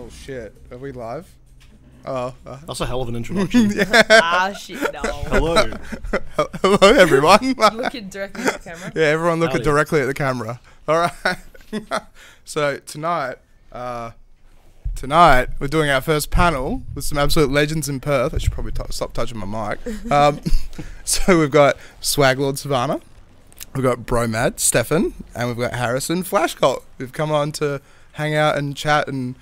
Oh shit, are we live? Oh, that's a hell of an introduction. Ah shit, no. Hello. Hello everyone. You looking directly at the camera? Yeah, everyone looking Howdy. directly at the camera. All right. So tonight we're doing our first panel with some absolute legends in Perth. I should probably stop touching my mic. So we've got SwagLordSavannah, we've got Bromad, Stefan, and we've got Harrison, Flashcult. We've come on to hang out and chat, and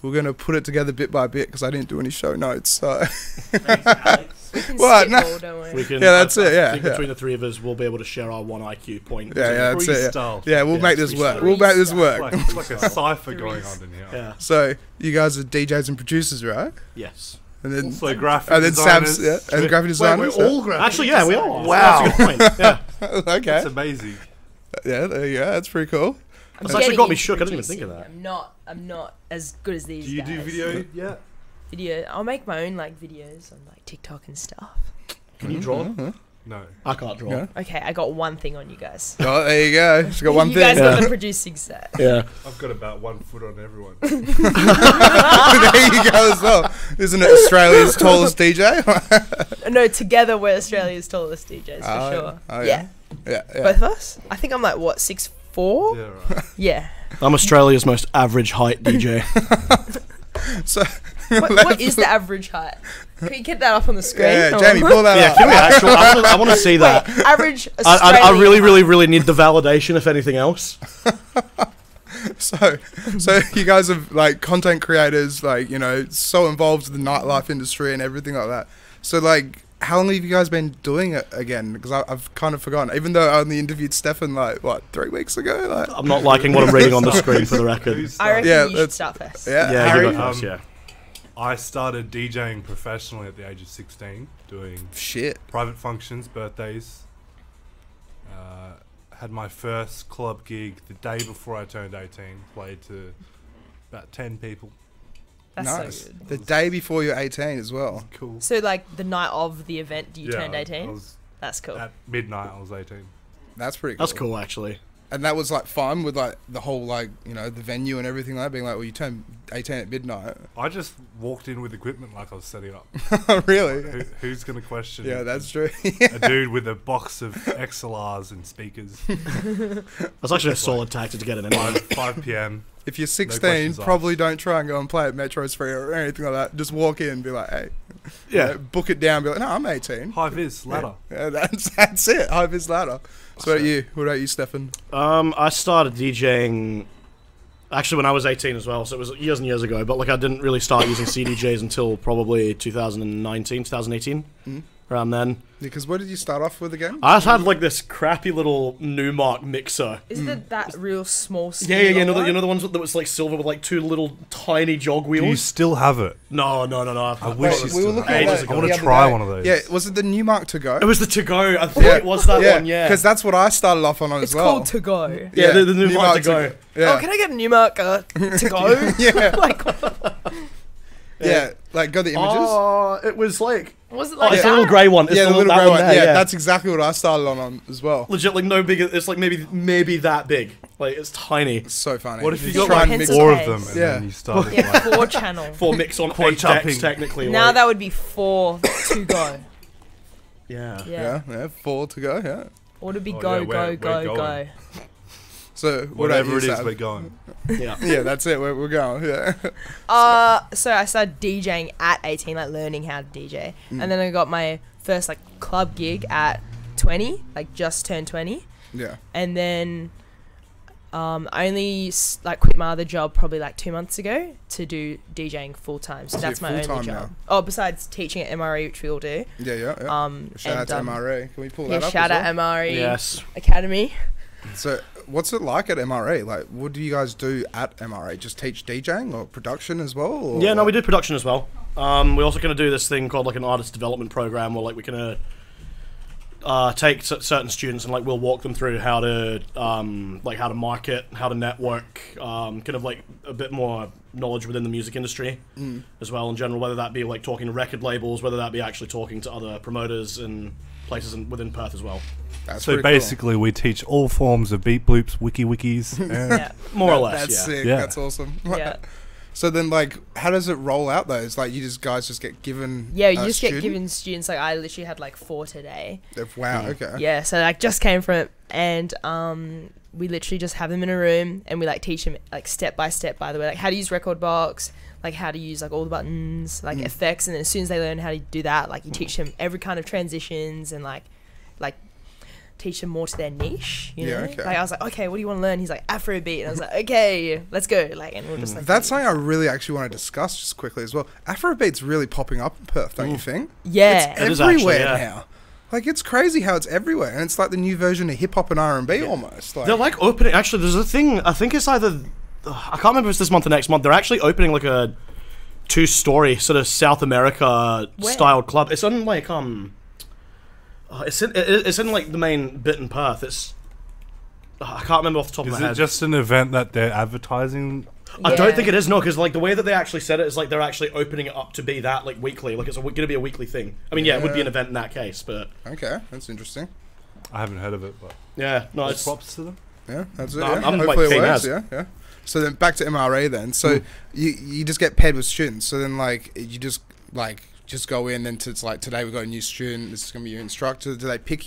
we're going to put it together bit by bit because I didn't do any show notes. So. Thanks, Alex. We can What? skip No. all, don't we? We can, Yeah, that's it, yeah, I think yeah. between the three of us, we'll be able to share our one IQ point. Yeah, that's it. Freestyle. Yeah, we'll Yeah, make this freestyle. work. We'll make this work. It's like a cipher going on in here. Yeah. So you guys are DJs and producers, right? Yes. And then Also graphic and then designers. Sam's and graphic designers. We're all graphic Actually, yeah, we are. designers. Wow. That's a good point. Yeah. Okay. That's amazing. Yeah, there you go. That's pretty cool. That's actually got me shook. I didn't even think of that. I'm not as good as these Do you guys. do video yet? Video. I'll make my own like videos on like TikTok and stuff. Can you draw? No. I can't draw. Yeah. Okay, I got one thing on you guys. Oh, there you go. She's got one you thing. guys got Yeah. the producing set. Yeah. I've got about 1 foot on everyone. There you go as well. Isn't it Australia's tallest DJ? No, together we're Australia's tallest DJs for Oh, sure. oh, yeah. yeah. Both of us. I think I'm like what 6'4". Yeah, right. Yeah. I'm Australia's most average height DJ. So What is the average height? Can you get that up on the screen? yeah, Or- Jamie, pull that Yeah, up. can we actually? I want to see that. Wait, average I Australian really, really, height. really need the validation, if anything else. So you guys are like content creators, like, you know, so involved with the nightlife industry and everything like that. So like, how long have you guys been doing it again? Because I've kind of forgotten. Even though I only interviewed Stefan like what 3 weeks ago. Like, I'm not liking what I'm reading on the screen, for the record. Who's I reckon Yeah, you should that's- start first. yeah, Yeah, Harry. you go first, yeah. I started DJing professionally at the age of 16, doing Shit. private functions, birthdays. Had my first club gig the day before I turned 18. Played to about 10 people. That's Nice. so good. The day before you're 18 as well. Cool. So like the night of the event, you turned I 18? was That's cool. at midnight. I was 18. That's pretty cool. That's cool, actually. And that was like fun with like the whole like, you know, the venue and everything like that, being like, well, you turn 18 at midnight. I just walked in with equipment like I was setting up. Really? Who's gonna question? Yeah, that's true. a dude with a box of XLRs and speakers. That's actually a solid tactic to get in anyway. 5 p.m. If you're 16, questions probably don't try and go and play at Metro's Free or anything like that. Just walk in and be like, hey. Yeah. Book it down. Be like, no, I'm 18. High vis ladder. Yeah, that's it. High vis ladder. So what about you? What about you, Stefan? I started DJing actually when I was 18 as well, so it was years and years ago, but like I didn't really start using CDJs until probably 2019, 2018, around then. Because what did you start off with again? I just had like this crappy little Newmark mixer. Isn't it that real small Yeah, you know the ones that was like silver with like two little tiny jog Do you wheels? still have it? No. I wish you we were still looking had at ages that ago. I want the to other try day. one of those. Yeah, was it the new Mark to go? It was the to go. I think it was that one. Yeah. Because that's what I started off on It's as well. called To Go. Yeah, the Newmark to go. Yeah. Oh, can I get a Newmark To Go? Yeah. Like, what the fuck? Yeah, like got the images. Oh, it was like Was it oh, like it's that? the little grey one. It's Yeah, the little that grey one. there, Yeah, that's exactly what I started on as well. legit like no bigger. It's like maybe that big. Like it's tiny. It's so funny. What if you Just got try like and mix- pencil 4 of case. them and Yeah. then you started Yeah, like 4 channel. For mix on Quad 8 chopping. decks technically. Now like, that would be 4 To Go. yeah. Yeah. Yeah, 4 to go. Yeah. Or to be Oh, go, yeah, go, we're go, go. going. So what whatever about it you, is, Sav? we're going. Yeah. Yeah, that's it. We're going. Yeah. So I started DJing at 18, like learning how to DJ. And then I got my first like club gig at 20, like just turned 20. Yeah. And then I only like quit my other job probably like 2 months ago to do DJing full time. So So that's you're my only full-time job. now? Oh, besides teaching at MRE, which we all do. Yeah. Yeah. Shout out to MRA. Can we pull Yeah, that up? shout as out well? MRE Yes. Academy. So, what's it like at MRA? Like, what do you guys do at MRA? Just teach DJing or production as well? Or Yeah, no, we like- do production as well. We're also going to do this thing called like an artist development program where like we can take certain students and like we'll walk them through how to like how to market, how to network, kind of like a bit more knowledge within the music industry as well in general, whether that be like talking to record labels, whether that be actually talking to other promoters and places within Perth as well. That's So pretty cool. basically, we teach all forms of beat bloops, wikis, and More or less, That's yeah. sick. Yeah. That's awesome. Yeah. So then, like, how does it roll out though? It's like you guys just get given. Yeah, you a just student? get given students. Like I literally had like 4 today. Wow. Okay. Yeah, so like just came from it, and we literally just have them in a room, and we like teach them like step by step. By the way, like how to use record box, like how to use like all the buttons, like effects, and then as soon as they learn how to do that, like you teach them every kind of transitions and like teach them more to their niche, you know? Okay. Like I was like, okay, what do you want to learn? He's like, Afrobeat. And I was like, okay, let's go. Like, and we'll just like... That's something I really actually want to discuss just quickly as well. Afrobeat's really popping up in Perth, don't you think? Yeah. It's It is everywhere actually, now. Like, it's crazy how it's everywhere. And it's like the new version of hip-hop and R&B almost. Like, They're like opening. Actually, there's a thing. I think it's either. I can't remember if it's this month or next month. They're actually opening like a 2-story sort of South America styled club. It's on like it's in like the main bit in Perth. It's. I can't remember off the top of my Is head. it just an event that they're advertising? I don't think it is, no, because like the way that they actually said it is like they're actually opening it up to be that like weekly, like it's going to be a weekly thing. I mean, yeah, it would be an event in that case, but okay, that's interesting. I haven't heard of it, but yeah, no, it's props to them. Yeah, that's it. No, Yeah. I'm, like, Hopefully it keen works. as. Yeah. So then back to MRE then. So you just get paired with students. So then like you just go in and it's like today we've got a new student. This is gonna be your instructor. Do they pick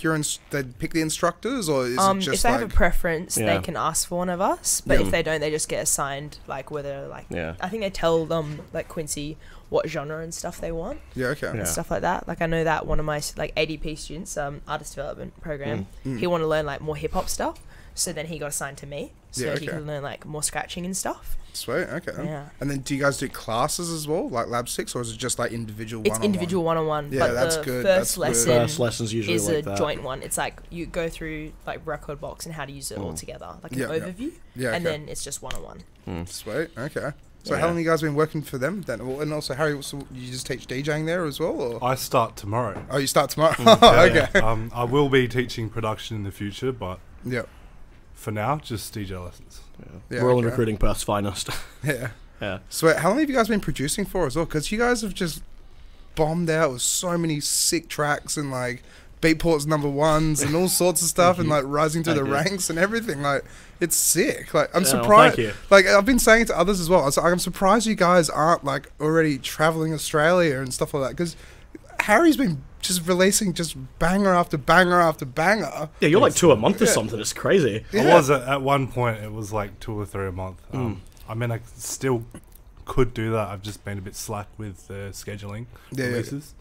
they pick the instructors or is it just if they like have a preference, Yeah. they can ask for one of us. But if they don't, they just get assigned like whether like I think they tell them like Quincy what genre and stuff they want. yeah okay Yeah. And stuff like that. Like I know that one of my like ADP students, artist development program, he wanted to learn like more hip hop stuff. So then he got assigned to me, so Yeah, he okay. could learn like more scratching and stuff. sweet okay Yeah. And then do you guys do classes as well like lab 6 or is it just like individual It's one-on-one? individual one-on-one. Yeah, but that's the good, first that's good. lesson first lessons usually is like a that. joint one. It's like you go through like record box and how to use it all together, like Yeah, an yeah. overview, Yeah, and okay. then it's just one-on-one. Sweet okay. So Yeah. how long have you guys been working for them then? Well, and also Harry, so you just teach DJing there as well or? I start tomorrow. Oh, you start tomorrow. Yeah, okay. I will be teaching production in the future, but Yeah. for now, just DJ lessons. Yeah, We're all okay. recruiting Perth's finest. Yeah. Yeah. So how long have you guys been producing for as well? Because you guys have just bombed out with so many sick tracks and like Beatport's #1s and all sorts of stuff and like rising through the ranks and everything. Like it's sick. Like I'm Yeah, well, surprised. thank you. Like I've been saying it to others as well. I'm surprised you guys aren't like already traveling Australia and stuff like that. Because Harry's been just releasing just banger after banger after banger. Yeah, you're like 2 a month or something. It's crazy. Yeah. I was at one point. It was like 2 or 3 a month. I mean, I still could do that. I've just been a bit slack with scheduling releases.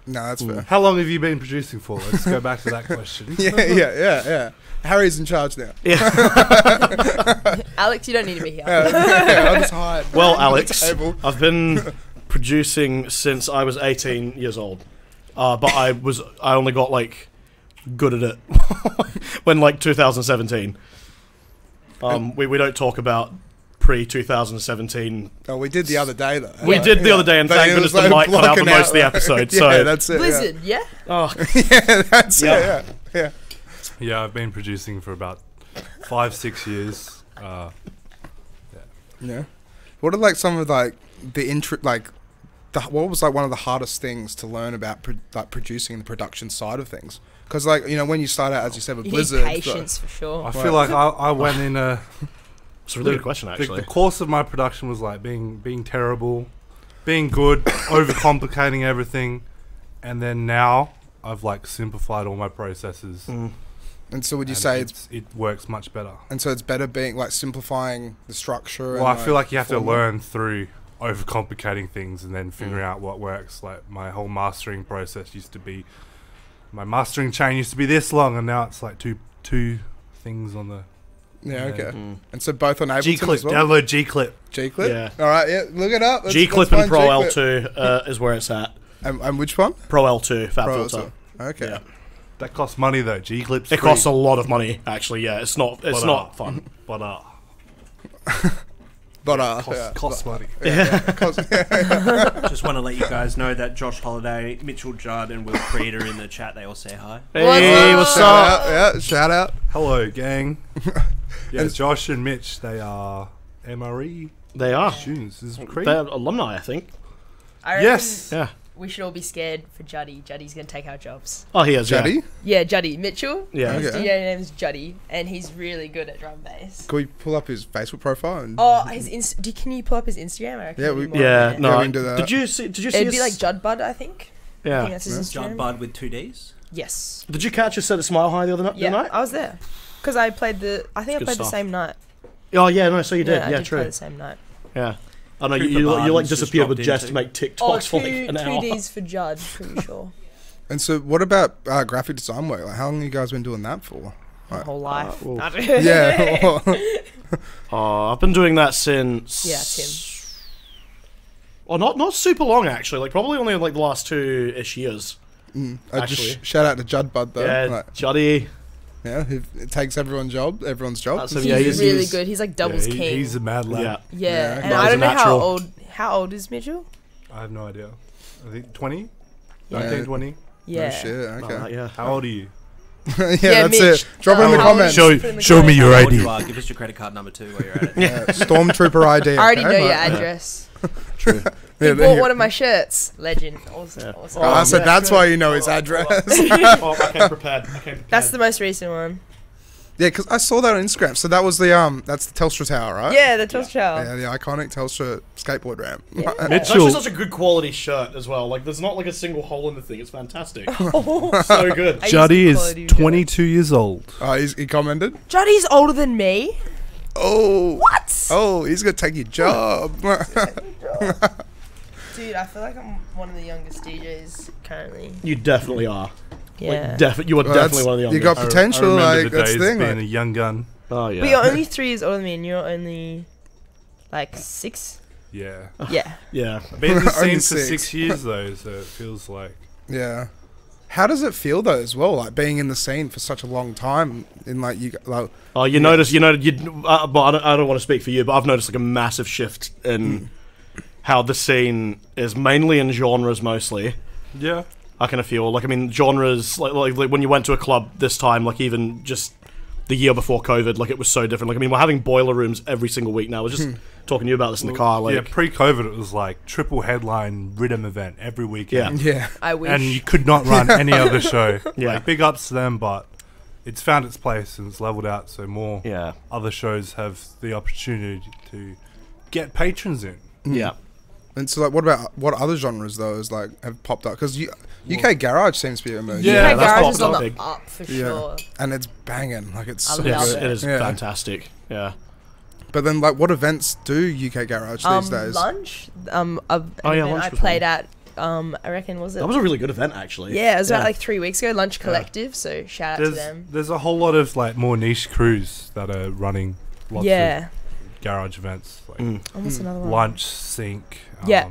No, that's fair. How long have you been producing for? Let's go back to that question. Yeah. Harry's in charge now. Alex, you don't need to be here. I'm just hired. Well, Under the Alex, table. I've been producing since I was 18 years old. But I only got like good at it when like 2017. We don't talk about pre-2017. Oh, we did the other day though. We did the other day, and But thank it goodness was, the like, mic cut out for blocking most of the out, like- episode. Yeah, So that's it. Blizzard, yeah? oh, Yeah, that's Yeah. it. Yeah. Yeah, I've been producing for about 5-6 years. Yeah. What are like some of like the what was like one of the hardest things to learn about producing and the production side of things? Because like when you start out as you said with You Blizzard, need patience for sure. I feel like I went in a... it's a really good question, The actually. course of my production was like being terrible, being good, overcomplicating everything, and then now I've like simplified all my processes. and so would you and say it works much better? and so it's better being like simplifying the structure? Well, and, I feel like you have to format? learn through overcomplicating things and then figuring out what works. Like my whole mastering process used to be, my mastering chain used to be this long, and now it's like two things on the Yeah, okay. And so both on Ableton G-Clip. as well? Download G-Clip. G-Clip? Yeah. All right, yeah, look it up. Let's G-Clip find and Pro G-Clip. L2 is where it's at. And which one? Pro L2, Fat Pro Filter. L2. Okay. Yeah. That costs money though. G-Clip's It free. costs a lot of money, actually. Yeah, it's not fun. But But costs money. Just want to let you guys know that Josh Holiday, Mitchell Judd, and Will Creed are in the chat. They all say hi. Hey, what's shout up? out, yeah, shout out. Hello, gang. Yeah, Josh and Mitch, they are MRE They are. students. This is crazy. They're alumni, I think. I reckon Yes. Yeah. we should all be scared for Juddy. Juddy's gonna take our jobs. Oh, he is. Juddy? Yeah, Juddy Mitchell. Yeah. His Okay. DJ name is Juddy, and he's really good at drum bass. Can we pull up his Facebook profile? And Oh, can you pull up his Instagram? I reckon Yeah, it'd be we- more Yeah. on No. Yeah, we can do that. Did you see? It'd be like Judbud, I think. I think Yeah. that's his Yeah. Instagram. John Bud with 2 Ds. Yes. Did you catch us at a Smile High the other Yeah, night? I was there. Because I played I think I Good played the stuff. same night. Oh yeah, no. So you did. I Yeah, did play true. the same night. Yeah. I know Cooper you like Barnes just disappeared with dropped Jess in to make Oh, TikToks for like an hour. 2Ds for Judd, pretty sure. And so, what about graphic design work? Like, how long have you guys been doing that for? My whole life. well, Yeah. Oh, I've been doing that since. Yeah, Tim. Oh, not super long actually. Like probably only like the last 2-ish years. Just Actually. shout out to Judd Bud though. Yeah, Like, Juddy. yeah, it takes everyone's job. That's He's Yeah, he's- really he's- good. He's like Yeah, doubles king. he's a mad lad. Yeah. Yeah, Yeah, and no, I he's don't a know natural. how old is Mitchell? I have no idea. I think 20? Yeah. 19, 20? Yeah. Oh, shit. Okay. Yeah. How old are you? Yeah, Yeah, that's Mitch. it. Drop it in the How old comments. is- put in the show me comments. your How old ID. you are, give us your credit card number 2 while you're at it. Yeah, Stormtrooper ID. I already know okay? your Like, address. True. He yeah, bought one of my shirts. Legend. Awesome. Yeah. Awesome. Ah, so yeah, that's good. why you know his address. Oh, I came prepared. That's the most recent one. Yeah, because I saw that on Instagram. So that was the that's the Telstra Tower, right? Yeah, the Telstra. Yeah, the iconic Telstra skateboard ramp. Yeah. It's Mitchell, actually such a good quality shirt as well. Like, there's not like a single hole in the thing. It's fantastic. So good. I use Juddy the is quality 22 years old. Oh, he commented. Juddy's older than me. Oh. What? Oh, he's gonna take your job. Dude, I feel like I'm one of the youngest DJs currently. You definitely are. Yeah. Like, you are Well, definitely that's- one of the you youngest. got I potential, remember like the that's days the thing. being a Like, young gun. Oh yeah. But you're only 3 years older than me, and you're only like 6. Yeah. Yeah. Yeah. I've been in the Only scene for 6. 6 years though, so it feels like yeah. How does it feel though, as well? Like being in the scene for such a long time, in like you like. Oh, you notice. But I don't want to speak for you, but I've noticed like a massive shift in how the scene is mainly in genres mostly. yeah. I kind of feel like, I mean, genres like when you went to a club this time, like even just the year before COVID, like it was so different. Like, I mean, we're having boiler rooms every single week now. I was just talking to you about this in the car. Like, yeah, pre-COVID it was like triple headline Riddim event every weekend. Yeah. I wish. And you could not run any other show. Yeah. Like, big ups to them, but it's found its place and it's leveled out, so more yeah, other shows have the opportunity to get patrons in. yeah. And so, like, what other genres though is like have popped up? Because UK garage seems to be emerging. Yeah, UK that's Garage is on popped the big. up for Yeah. sure. And it's banging. Like it's I so love good. It is Yeah. fantastic. Yeah. But then, like, what events do UK garage these days? Lunch. Lunch yeah, I Lunch was played at. I reckon was it? That was a really good event, actually. Yeah, it was about like 3 weeks ago. Lunch Collective. So shout out to There's them. there's a whole lot of like more niche crews that are running lots Yeah. of garage events like Almost another one. Lunch, Sync, Yeah.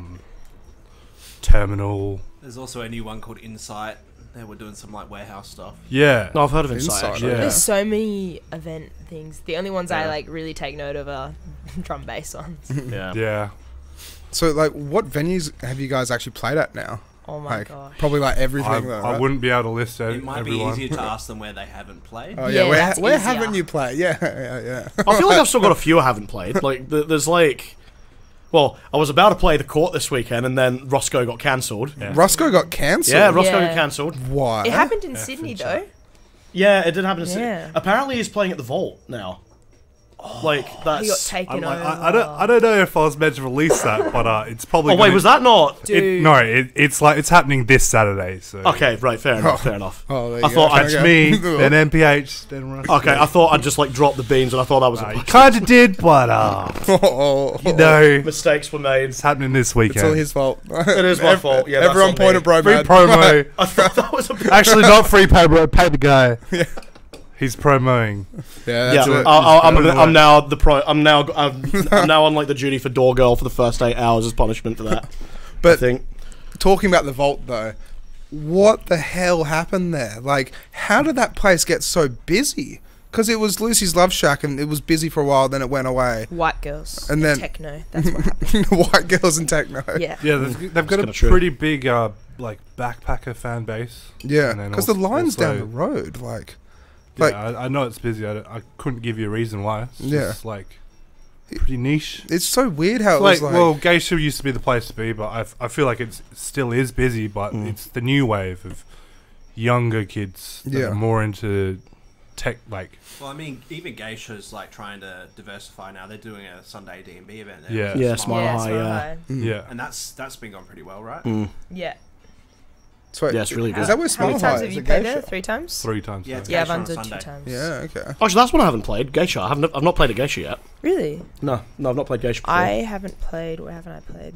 Terminal. There's also a new one called Insight. They were doing some like warehouse stuff. Yeah. No, I've heard of Insight. Insight, Actually. yeah. There's so many event things. The only ones I Yeah. like really take note of are drum bass ones. Yeah. Yeah. So, like, what venues have you guys actually played at now? Oh my Like, gosh. probably like everything. I, though, I right? wouldn't be able to list It might everyone. be easier to ask them where they haven't played. Oh Yeah, yeah, that's where easier. haven't you played? Yeah, yeah. I feel like I've still got a few I haven't played. Like, there's like, well, I was about to play the Court this weekend, and then Roscoe got cancelled. Yeah. Roscoe got cancelled. Yeah, Roscoe Yeah. got cancelled. Why? It happened in Yeah, Sydney for though. Yeah, it did happen. Yeah. Apparently, he's playing at the Vault now. Like He got that's. taken over. I don't know if I was meant to release that, but it's probably. Oh wait, was that not? Dude. No, it's like it's happening this Saturday. So Okay, right, fair enough, fair enough. Oh, there I you thought go. I'd it's Okay. me, then MPH, then Roscoe. Okay, I thought I'd just like drop the beans, and I thought that was You a kind of did, but Oh, you know, mistakes were made. it's happening this it's all weekend. his fault. It is my fault. Yeah, that's everyone on point me. at Bromad. Free promo. I thought that was a. Actually, not free pay, bro. Pay the guy. He's promoing. Yeah, that's Yeah, it. I'm now the pro. I'm now on like the duty for door girl for the first 8 hours as punishment for that. I But think. talking about the vault though, what the hell happened there? Like, how did that place get so busy? Because it was Lucy's Love Shack and it was busy for a while, then it went away. White girls And then- techno. That's what happened. White girls and techno. Yeah. Yeah, they've got a kinda true. pretty big like backpacker fan base. Yeah, And then because the also- line's down the also- road. Like, Yeah, Like- I know it's busy. I couldn't give you a reason why. It's Yeah. just like pretty niche. It's so weird how it Like, was like. well, Geisha used to be the place to be, but I feel like it still is busy, but it's the new wave of younger kids that are more into tech, like. Well, I mean, even Geisha's like trying to diversify now. They're doing a Sunday D&B event there. Yeah. Yeah, Smile High, Smile yeah. High. Yeah. And that's been going pretty well, right? Yeah. So wait, Yeah, it's really good. Is that where How many Smile times High have is? you Is it played Geisha? there? 3 times? 3 times. Yeah, it's Yeah, I've Geisha done on it 2 Sunday. times. Yeah, okay. Actually, that's one I haven't played. Geisha. I've not played a Geisha yet. Really? No, I've not played Geisha before. I haven't played. Where haven't I played?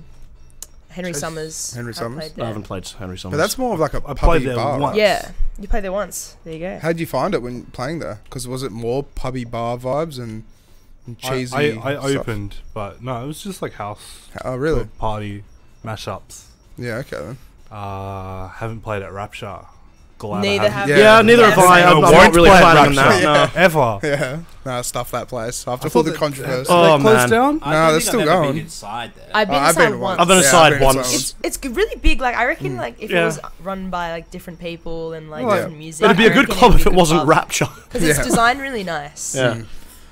Henry Summers. Henry I've Summers? played I there. haven't played Henry Summers. But that's more of like a I played pubby there bar. once. Yeah, you played there once. There you go. How did you find it when playing there? Because was it more pubby bar vibes and cheesy? I stuff? opened, but no, it was just like house Oh, really? party mashups. Yeah, okay then. Haven't played at Rapture. Glad Neither I have Yeah. Yeah, neither have I. I'm won't not really play at planning on Rapture. that. No. Ever. Yeah, no, stuff that place after I all thought the that- controversy. Oh, they closed man. down? I No, don't they're think still I've ever going. been inside there. I've been I've inside been once. I've been Yeah, inside I've been once. inside It's really big. Like I reckon, like if Yeah. it was run by like different people and like Well, different music, It'd be a good club if it wasn't Rapture. because it's Yeah. designed really nice. Yeah.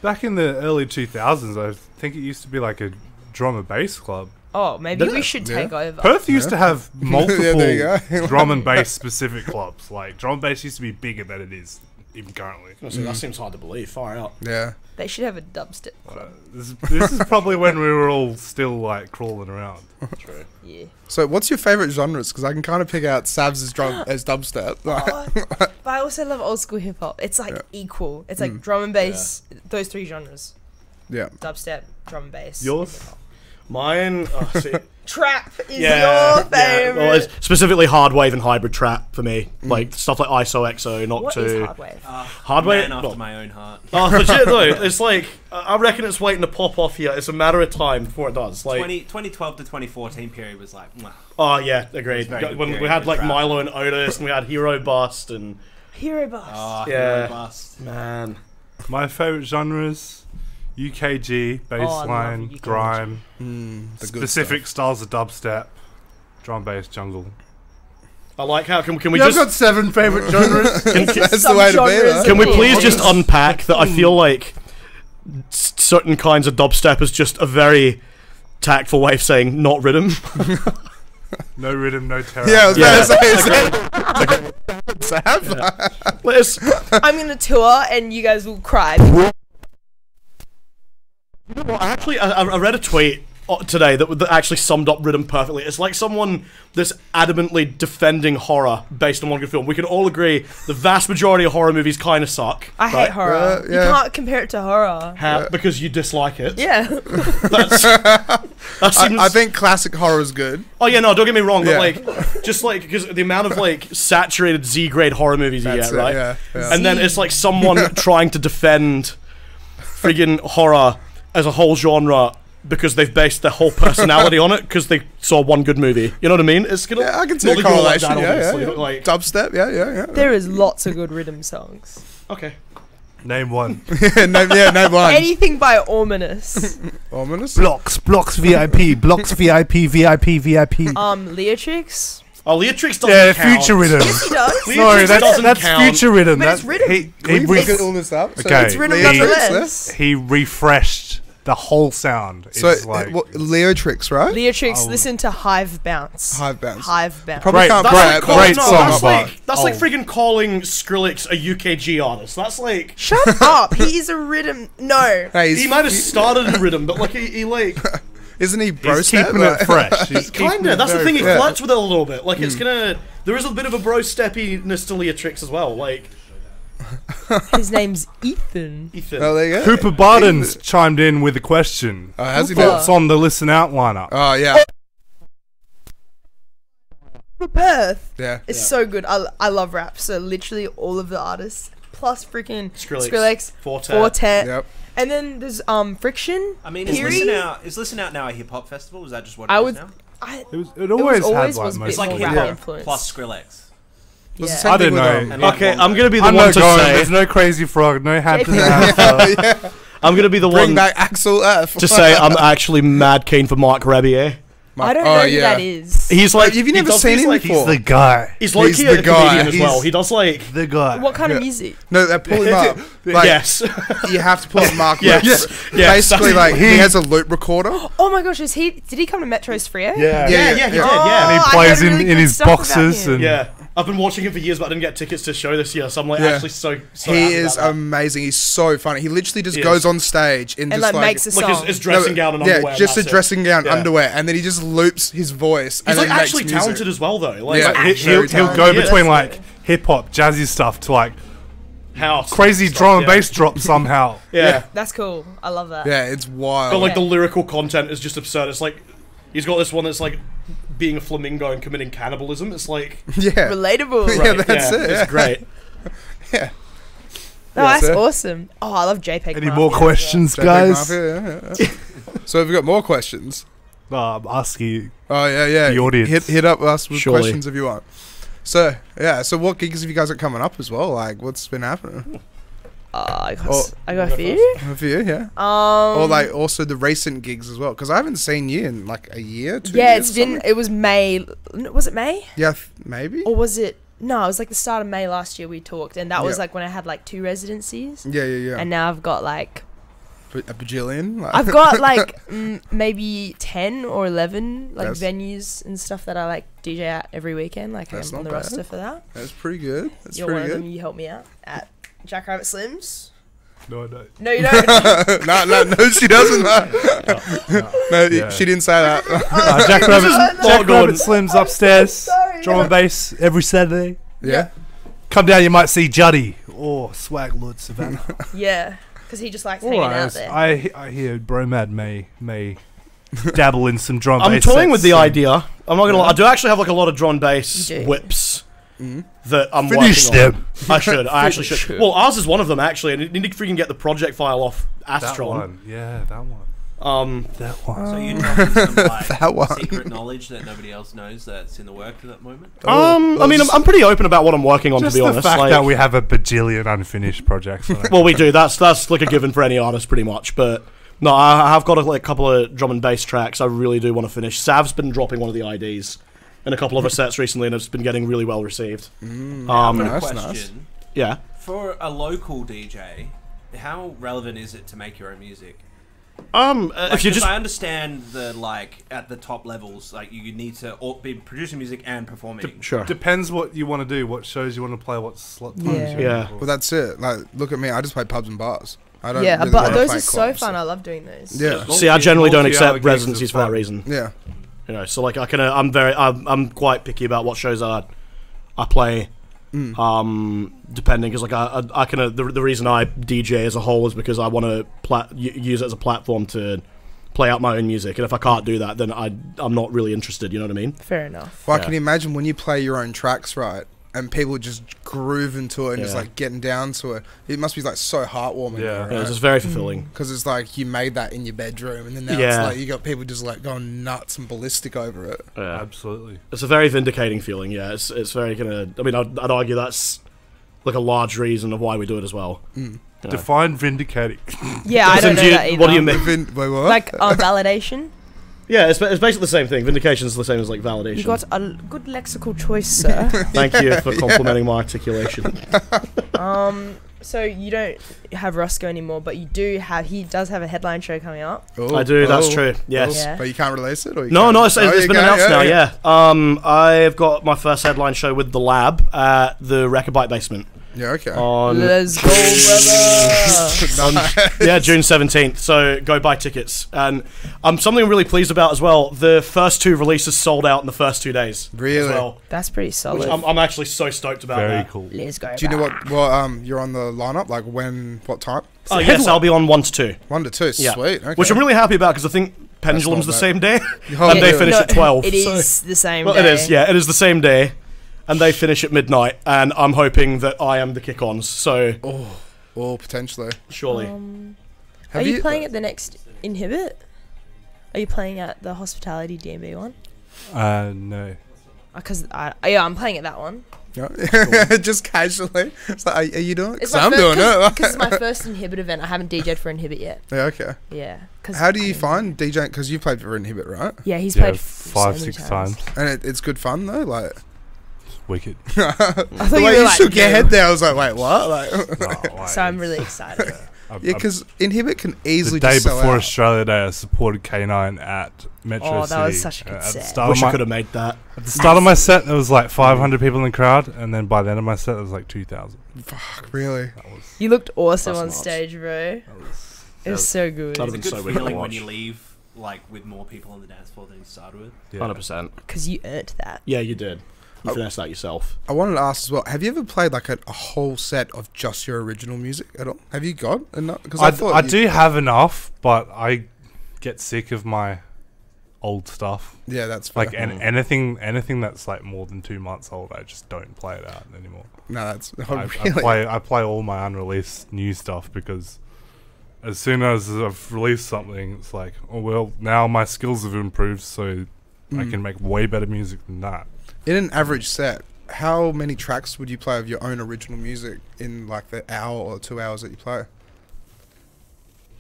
Back in the early 2000s, I think it used to be like a drum and bass club. Oh, maybe Did we it? should Yeah. take over. Perth used to have multiple Yeah, there you go. drum and bass specific clubs. Like, drum and bass used to be bigger than it is even currently. That seems hard to believe. Far out. Yeah. They should have a dubstep club. This is probably when we were all still like crawling around. True. Yeah. So, what's your favorite genres? Because I can kind of pick out Savs as dubstep. But I also love old school hip hop. It's like equal. It's like drum and bass. Those 3 genres: Yeah. dubstep, drum and bass. Yours? Mine. See, Trap is yeah. your favorite. Well, it's specifically hard wave and hybrid trap for me. Like stuff like ISO, EXO, Knock What 2. is hard wave? Hardware- Man after well- my own heart. Oh, legit though. It's like I reckon it's waiting to pop off here. It's a matter of time before it does. Like, 2012 to 2014 period was like, mwah. oh yeah, agreed. very good When we period had for like trap. Milo and Otis, and we had Hero Bust, and Hero Bus. Oh, Yeah. Hero Bust. man, My favorite genres: UKG, bassline, UKG. grime, The good specific styles of dubstep, drum bass, jungle. I like how can we Yeah, I've just got 7 favorite genres. That's the way to be, Subgenres though. can we of please it. just unpack that? I feel like certain kinds of dubstep is just a very tactful way of saying not rhythm. No rhythm, no terror. Yeah, I was Yeah. about to say. Sav. Let's, I'm gonna tour and you guys will cry. well, actually, I read a tweet today that actually summed up Riddim perfectly. It's like someone that's adamantly defending horror based on one good film. We can all agree the vast majority of horror movies kind of suck. I hate horror. Yeah. You can't compare it to horror. Because you dislike it. Yeah. That seems, I think classic horror is good. oh yeah, no, don't get me wrong, Yeah. but like, just like because the amount of like saturated Z-grade horror movies you That's get, it, right? yeah, yeah. And then it's like someone trying to defend friggin' horror as a whole genre because they've based their whole personality on it because they saw one good movie. You know what I mean? It's gonna. Yeah, I can see not a that you're like correlation. that, Yeah, obviously, yeah, but, like, Dubstep, yeah. There is lots of good rhythm songs. okay. Name one. no one. Anything by Ominous. Ominous. Blocks VIP, Blocks VIP, VIP. Leatrix. Oh, Leatrix doesn't Yeah, count. future rhythm. Yes, he does. Leatrix Sorry, doesn't that's count. future rhythm. But it's That- rhythm. He We've looked all this up. So Okay. It's rhythm He- nonetheless. he refreshed the whole sound. So, It's like Leotrix, right? Leatrix, Oh. listen to Hive Bounce. Hive Bounce. Hive Bounce. Probably Great, can't That's play like it, but calling, great no, song, that's but- like oh. friggin' calling Skrillex a UKG artist. That's like Shut up. He is a rhythm. No. Hey, he might have started in rhythm, but like he like isn't he bro he's step? keeping it fresh. He's keeping kinda. it That's the very thing. He fresh. flirts with it a little bit. Like it's gonna. There is a bit of a bro steppiness to Leatrix as well. Like His name's Ethan. Ethan. Oh, there you go. Cooper Barden's chimed in with a question. Oh, how's he Cooper. doing? What's on the listen out lineup? Oh, yeah. For Perth. Yeah. It's so good. I love rap. So literally all of the artists plus freaking Skrillex, Fortet. Fortet. Yep. And then there's Friction. I mean, Fury. is Listen Out now a hip hop festival? Is that just what it I is would. now? It always had always like was a bit It's most like more hip rap hop influence. plus Skrillex. Was the Yeah. same I thing don't with, know. And Okay, like I'm gonna be the I'm one not to going. say. There's no Crazy Frog, no Hampton. yeah. I'm gonna be the Bring one back Axel F. to say I'm actually mad keen for Mark Rebier. I don't know who that is. He's like, have you never seen him before? He's the guy. He's low-key a comedian as well. He does like The guy. What kind of music? No, they pull him up. Like, yes. you have to pull up Mark. Yes. Lips. Yeah. Basically, like he has a loop recorder. Oh my gosh, did he come to Metro's Frio? Yeah. Yeah, he did. Yeah. And he I plays heard really in good his stuff about boxes him. and Yeah. I've been watching him for years, but I didn't get tickets to show this year, so I'm like actually so He happy is about that. amazing. He's so funny. He literally just He goes is. on stage and And just like makes a song. Like his dressing gown and underwear. Yeah, just a and that's it. dressing gown, Yeah. underwear, and then he just loops his voice. He's and like then makes actually music. talented as well, though. Like, Yeah. like, Very he'll go talented. between Yeah, like hip hop, jazzy stuff to like house, crazy stuff, drum and yeah. bass drop somehow. Yeah. That's cool. I love that. Yeah, it's wild. But like the Yeah. lyrical content is just absurd. It's like he's got this one that's like being a flamingo and committing cannibalism. It's like yeah, Relatable. Yeah, right, that's it, yeah. It's great. yeah. No, Yeah, that's so- awesome. Oh, I love JPEG. Any Mafia more as well. questions, JPEG guys? Mafia, yeah. So have we got more questions? No, I'm asking you. Oh yeah. The audience. Hit up us with Surely. questions if you want. So yeah, so what gigs have you guys got coming up as well? Like, what's been happening? I got Oh, a few. For you, yeah. Or like also the recent gigs as well, because I haven't seen you in like a year, 2 Yeah, years. it's been. It was May. Was it May? Yeah, maybe. Or was it? No, it was like the start of May last year we talked, and that was Yeah. like when I had like 2 residencies, Yeah. and now I've got like A bajillion. Like. I've got like maybe 10 or 11 like That's- venues and stuff that I like DJ at every weekend. Like That's I'm on not the bad. roster for that. That's pretty good. That's You're one pretty of good. them. You help me out at Jackrabbit Slims. No, I don't. No, you don't. no, she doesn't. No, Yeah. she didn't say that. Jack Rabbit Gordon. Slims upstairs. Sorry. Drum and bass every Saturday. Yeah. Come down, you might see Juddy or SwagLordSavannah. Yeah, because he just likes hanging out there. I hear Bromad may dabble in some drum. I'm bass toying with sets the and- idea. I'm not gonna lie. I do actually have like a lot of drum bass You do. whips Mhm. that I'm Finish working on. them. I should. I actually should. Finish Well, ours is one of them actually. I need to freaking get the project file off That Astron. one. Yeah, that one. That one. So you're dropping some like That one. secret knowledge that nobody else knows that's in the works at that moment. I mean, I'm pretty open about what I'm working on, Just to be the honest. fact Like, that we have a bajillion unfinished projects. on it. well, we do. That's like a given for any artist, pretty much. But no, I have got a couple of drum and bass tracks I really do want to finish. Sav's been dropping one of the IDs in a couple of her sets recently, and it's been getting really well received. I've got a Nice, question. nice. Yeah. For a local DJ, how relevant is it to make your own music? If you 'Cause just I understand the like at the top levels, like you need to be producing music and performing. sure. Depends what you want to do, what shows you want to play, what slot times Yeah. you Yeah. want to Well, that's it. Like, look at me. I just play pubs and bars. I don't. Yeah, really but wanna those play are so clubs. fun. I love doing those. Yeah. See, I generally don't multi-hour accept gigs residencies are for that fun. reason. Yeah. You know, so like I'm quite picky about what shows I play. Depending, because like I can the reason I DJ as a whole is because I want to use it as a platform to play out my own music, and if I can't do that, then I'm not really interested. You know what I mean? Fair enough. Well, Yeah. can you imagine when you play your own tracks, right? And people just groove into it and just Yeah. like getting down to it. It must be like so heartwarming. Yeah. Yeah, it's just very fulfilling. Because it's like you made that in your bedroom, and then now Yeah. it's like you got people just like going nuts and ballistic over it. Yeah. Absolutely. It's a very vindicating feeling. Yeah, it's very gonna. I mean, I'd argue that's like a large reason of why we do it as well. You know. Define vindicating. Yeah, I Listen, don't know that either. what do you mean? Wait, what? Like validation. Yeah, it's basically the same thing. Vindication is the same as like validation. You got a good lexical choice, sir. Thank you for complimenting my articulation. So you don't have Roscoe anymore, but you do have. He does have a headline show coming up. Oh, I do. That's oh, true. oh. Yes. Yeah. But you can't release it, or you No, can? no, it's Oh, been you can, announced now. Yeah. I've got my first headline show with the Lab at the Record Bite Basement Yeah, okay. on Let's go, brother. yeah, June 17th. So go buy tickets. And something I'm really pleased about as well. The first 2 releases sold out in the first 2 days. Really? As well, That's pretty which solid. I'm actually so stoked about Very that. cool. Let's go. Do you know what you're on the lineup? Like when, what time? Oh yes, I'll be on 1 to 2. 1 to 2. Yeah. Sweet. Okay. Which I'm really happy about because I think Pendulum's the not same day. Oh, and they yeah. finish at 12. It so- is the same. Well, day. it is. Yeah, it is the same day. And they finish at midnight. And I'm hoping that I am the kick-ons. So Or potentially. surely. Are you playing at the next Inhibit? Are you playing at the Hospitality DMB one? No. Because I'm playing at that one. Yeah. Just casually. It's like, are you doing it? It's 'Cause I'm doing it. Because it's my first Inhibit event. I haven't DJ'd for Inhibit yet. Yeah, okay. Yeah. How do you find DJing? Because you played for Inhibit, right? Yeah, he's played 5-6 times. And it's good fun though, like. Wicked. The way you shook your head there, I was like, wait, what? Like, So I'm really excited. yeah, because Inhibit can easily the day just sell before out. Australia Day, I supported Kanine at Metro Oh, City. that was such a good At the set. start Wish of I my- could have made that. At the start of my set, there was like 500 people in the crowd, and then by the end of my set, there was like 2,000. Fuck, really? That was. You looked awesome That's on nuts. stage, bro. That was It was so good. That'd It's a been good so wicked to feeling when watch. you leave, like, with more people on the dance floor than you started with. yeah. 100%. Because you earned that. Yeah, you did. You finessed that yourself. I wanted to ask as well, have you ever played like a whole set of just your original music at all? Have you got enough? Because I do have enough, but I get sick of my old stuff. Yeah, that's fair. Like anything that's like more than 2 months old, I just don't play it out anymore. No, that's I play all my unreleased new stuff because as soon as I've released something, it's like, oh well, now my skills have improved, so I can make way better music than that. In an average set, how many tracks would you play of your own original music in like the hour or 2 hours that you play?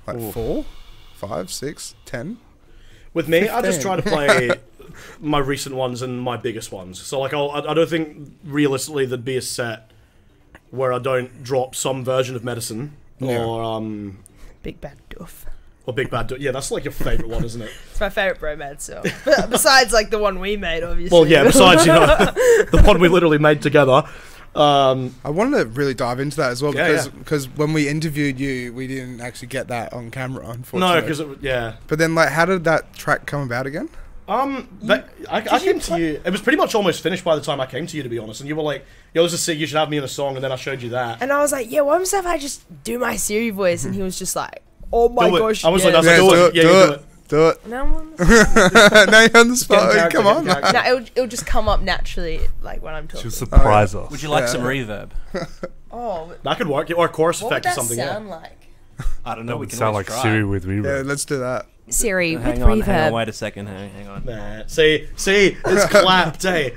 Like Ooh. 4, 5, 6, 10? With me, I just 15. try to play my recent ones and my biggest ones. So like, I don't think realistically there'd be a set where I don't drop some version of Medicine Yeah. Big Bad Doof. or Big Bad. Yeah, that's like your favorite one, isn't it? It's my favorite Bromad song. Besides, like, the one we made, obviously. Well, yeah. Besides, the one we literally made together. I wanted to really dive into that as well Yeah, because when we interviewed you, we didn't actually get that on camera, unfortunately. No, because yeah. But then, like, how did that track come about again? I came to you. It was pretty much almost finished by the time I came to you, to be honest. And you were like, "Yo, this is sick. You should have me in a song." And then I showed you that. And I was like, yeah, what happens if I just do my Siri voice? And he was just like, oh my Do it. gosh, I was yeah. like, that's Yeah, do it. Yeah, you do it. Do it. Now I'm on the Now you're on the Get in spot. character, Come get in on. character. No, it'll just come up naturally, like, when I'm talking. She'll surprise us. Would you like Yeah. some reverb? Oh, That could work. Or a chorus what would effect or that something. sound Yeah. like? I don't That know. We would can sound always like try. Siri with Yeah, reverb. let's do that. Siri with Hang reverb. on, wait a second. Hang on. Nah. See, it's clapped. Hey,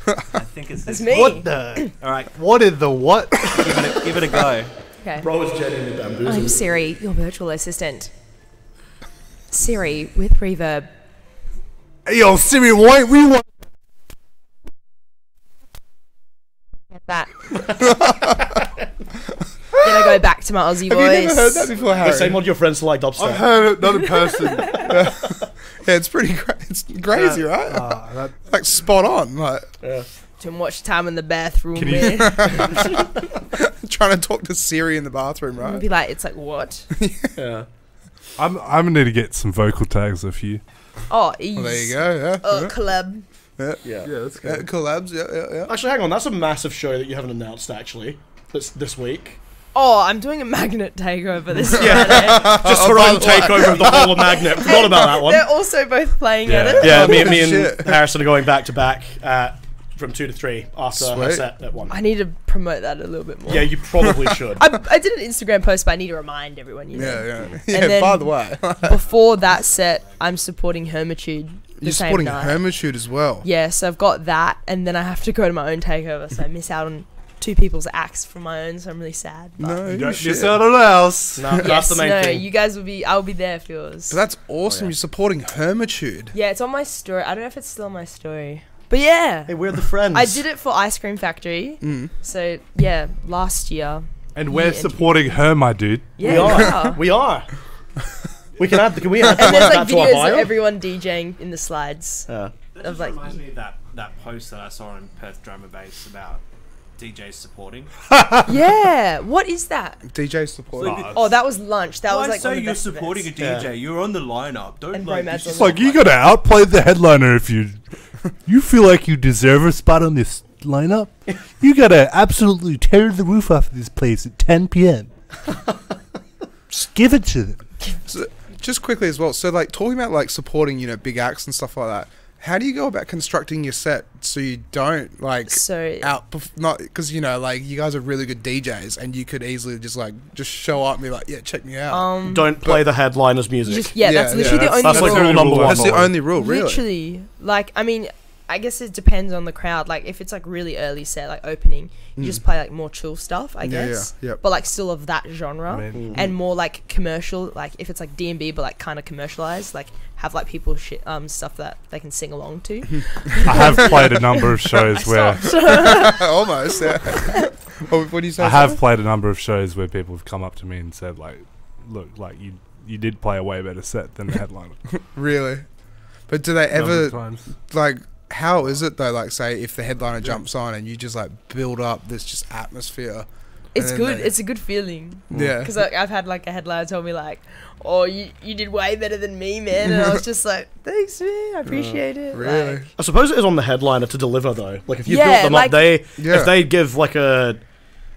I think it's It's this. me. what the? All right, What is the what? give it a go. Okay. Bro is genuinely bamboozled. I'm Siri, your virtual assistant. Siri with reverb. Hey, yo, Siri, why we want? Get that. Then I go back to my Aussie Have voice. you never heard that before, The Harry? same one your friends like dubstep. I've heard it, not in person. Yeah, it's pretty it's crazy, right? Like spot on. Like Yeah. Too much time in the bathroom. Can you- man. trying to talk to Siri in the bathroom, I'd right? be like, it's like, what? Yeah. I'm gonna need to get some vocal tags of you. Oh, ease. Well, there you go. Yeah. Club. Yeah. that's Yeah, collabs. Yeah. Actually, hang on. That's a massive show that you haven't announced. Actually, this week. Oh, I'm doing a magnet takeover this Yeah. Friday. Just her own takeover of the whole of Magnet. Forgot about that one. They're also both playing Yeah. at it. Yeah, Oh, me holy and shit. Harrison are going back to back from 2 to 3 after her Sweet. set at 1. I need to promote that a little bit more. Yeah, you probably should. I did an Instagram post, but I need to remind everyone, you know. Yeah. Yeah. then- By the way, Before that set, I'm supporting Hermitude the you're same supporting night. Hermitude as well. Yeah, so I've got that, and then I have to go to my own takeover, so I miss out on 2 people's acts from my own, so I'm really sad. But No, You don't shit. miss out on else. No, that's yes, the main no, thing. you guys will be. I'll be there for yours. But that's awesome. yeah. You're supporting Hermitude. Yeah, it's on my story. I don't know if it's still on my story, but yeah, Hey, we're the friends. I did it for Ice Cream Factory. Mm. So yeah, last year. And Yeah, we're and- supporting her, my dude. Yeah, We are. are. We are. We can add. Can we add And there's that like to our videos bio? of everyone DJing in the slides. Yeah. That Of just like- reminds me of that post that I saw on Perth Drum and Bass about DJs supporting. Yeah, what is that? DJ support. Oh, that was lunch. That Why was like say one of the you're best supporting events. a DJ? Yeah. You're on the lineup. Don't And like. Bromad's You on just the Like, you gotta outplay the headliner if you feel like you deserve a spot on this lineup. You gotta absolutely tear the roof off of this place at 10 p.m. Just give it to them. So, just quickly as well. So, like, talking about like supporting, big acts and stuff like that. How do you go about constructing your set so you don't like So not because like you guys are really good DJs and you could easily just show up and be like, yeah, check me out. Don't play the headliner's music. just, yeah, Yeah, that's literally yeah, the only That's like rule. rule number one. That's the only rule, really. Literally, like, I mean, I guess it depends on the crowd. Like if it's like really early set, like opening, you just play like more chill stuff, I guess. Yeah. But like still of that genre, I mean, and more like commercial. Like if it's like D&B, but like kind of commercialized, like have like people stuff that they can sing along to. I have played a number of shows where Almost. Yeah. What do you say? I have played a number of shows where people have come up to me and said like, "Look, like you did play a way better set than the headliner." Really? But do they Number ever of times. like? How is it though? Like, say if the headliner jumps on and you just like build up this just atmosphere. It's and then good. It's a good feeling. Yeah. Because like, I've had like a headliner tell me like, "Oh, you did way better than me, man," and I was just like, "Thanks, man. I appreciate it." Really? Like, I suppose it is on the headliner to deliver though. Like if you Yeah, built them like- up, Yeah. if they give like a,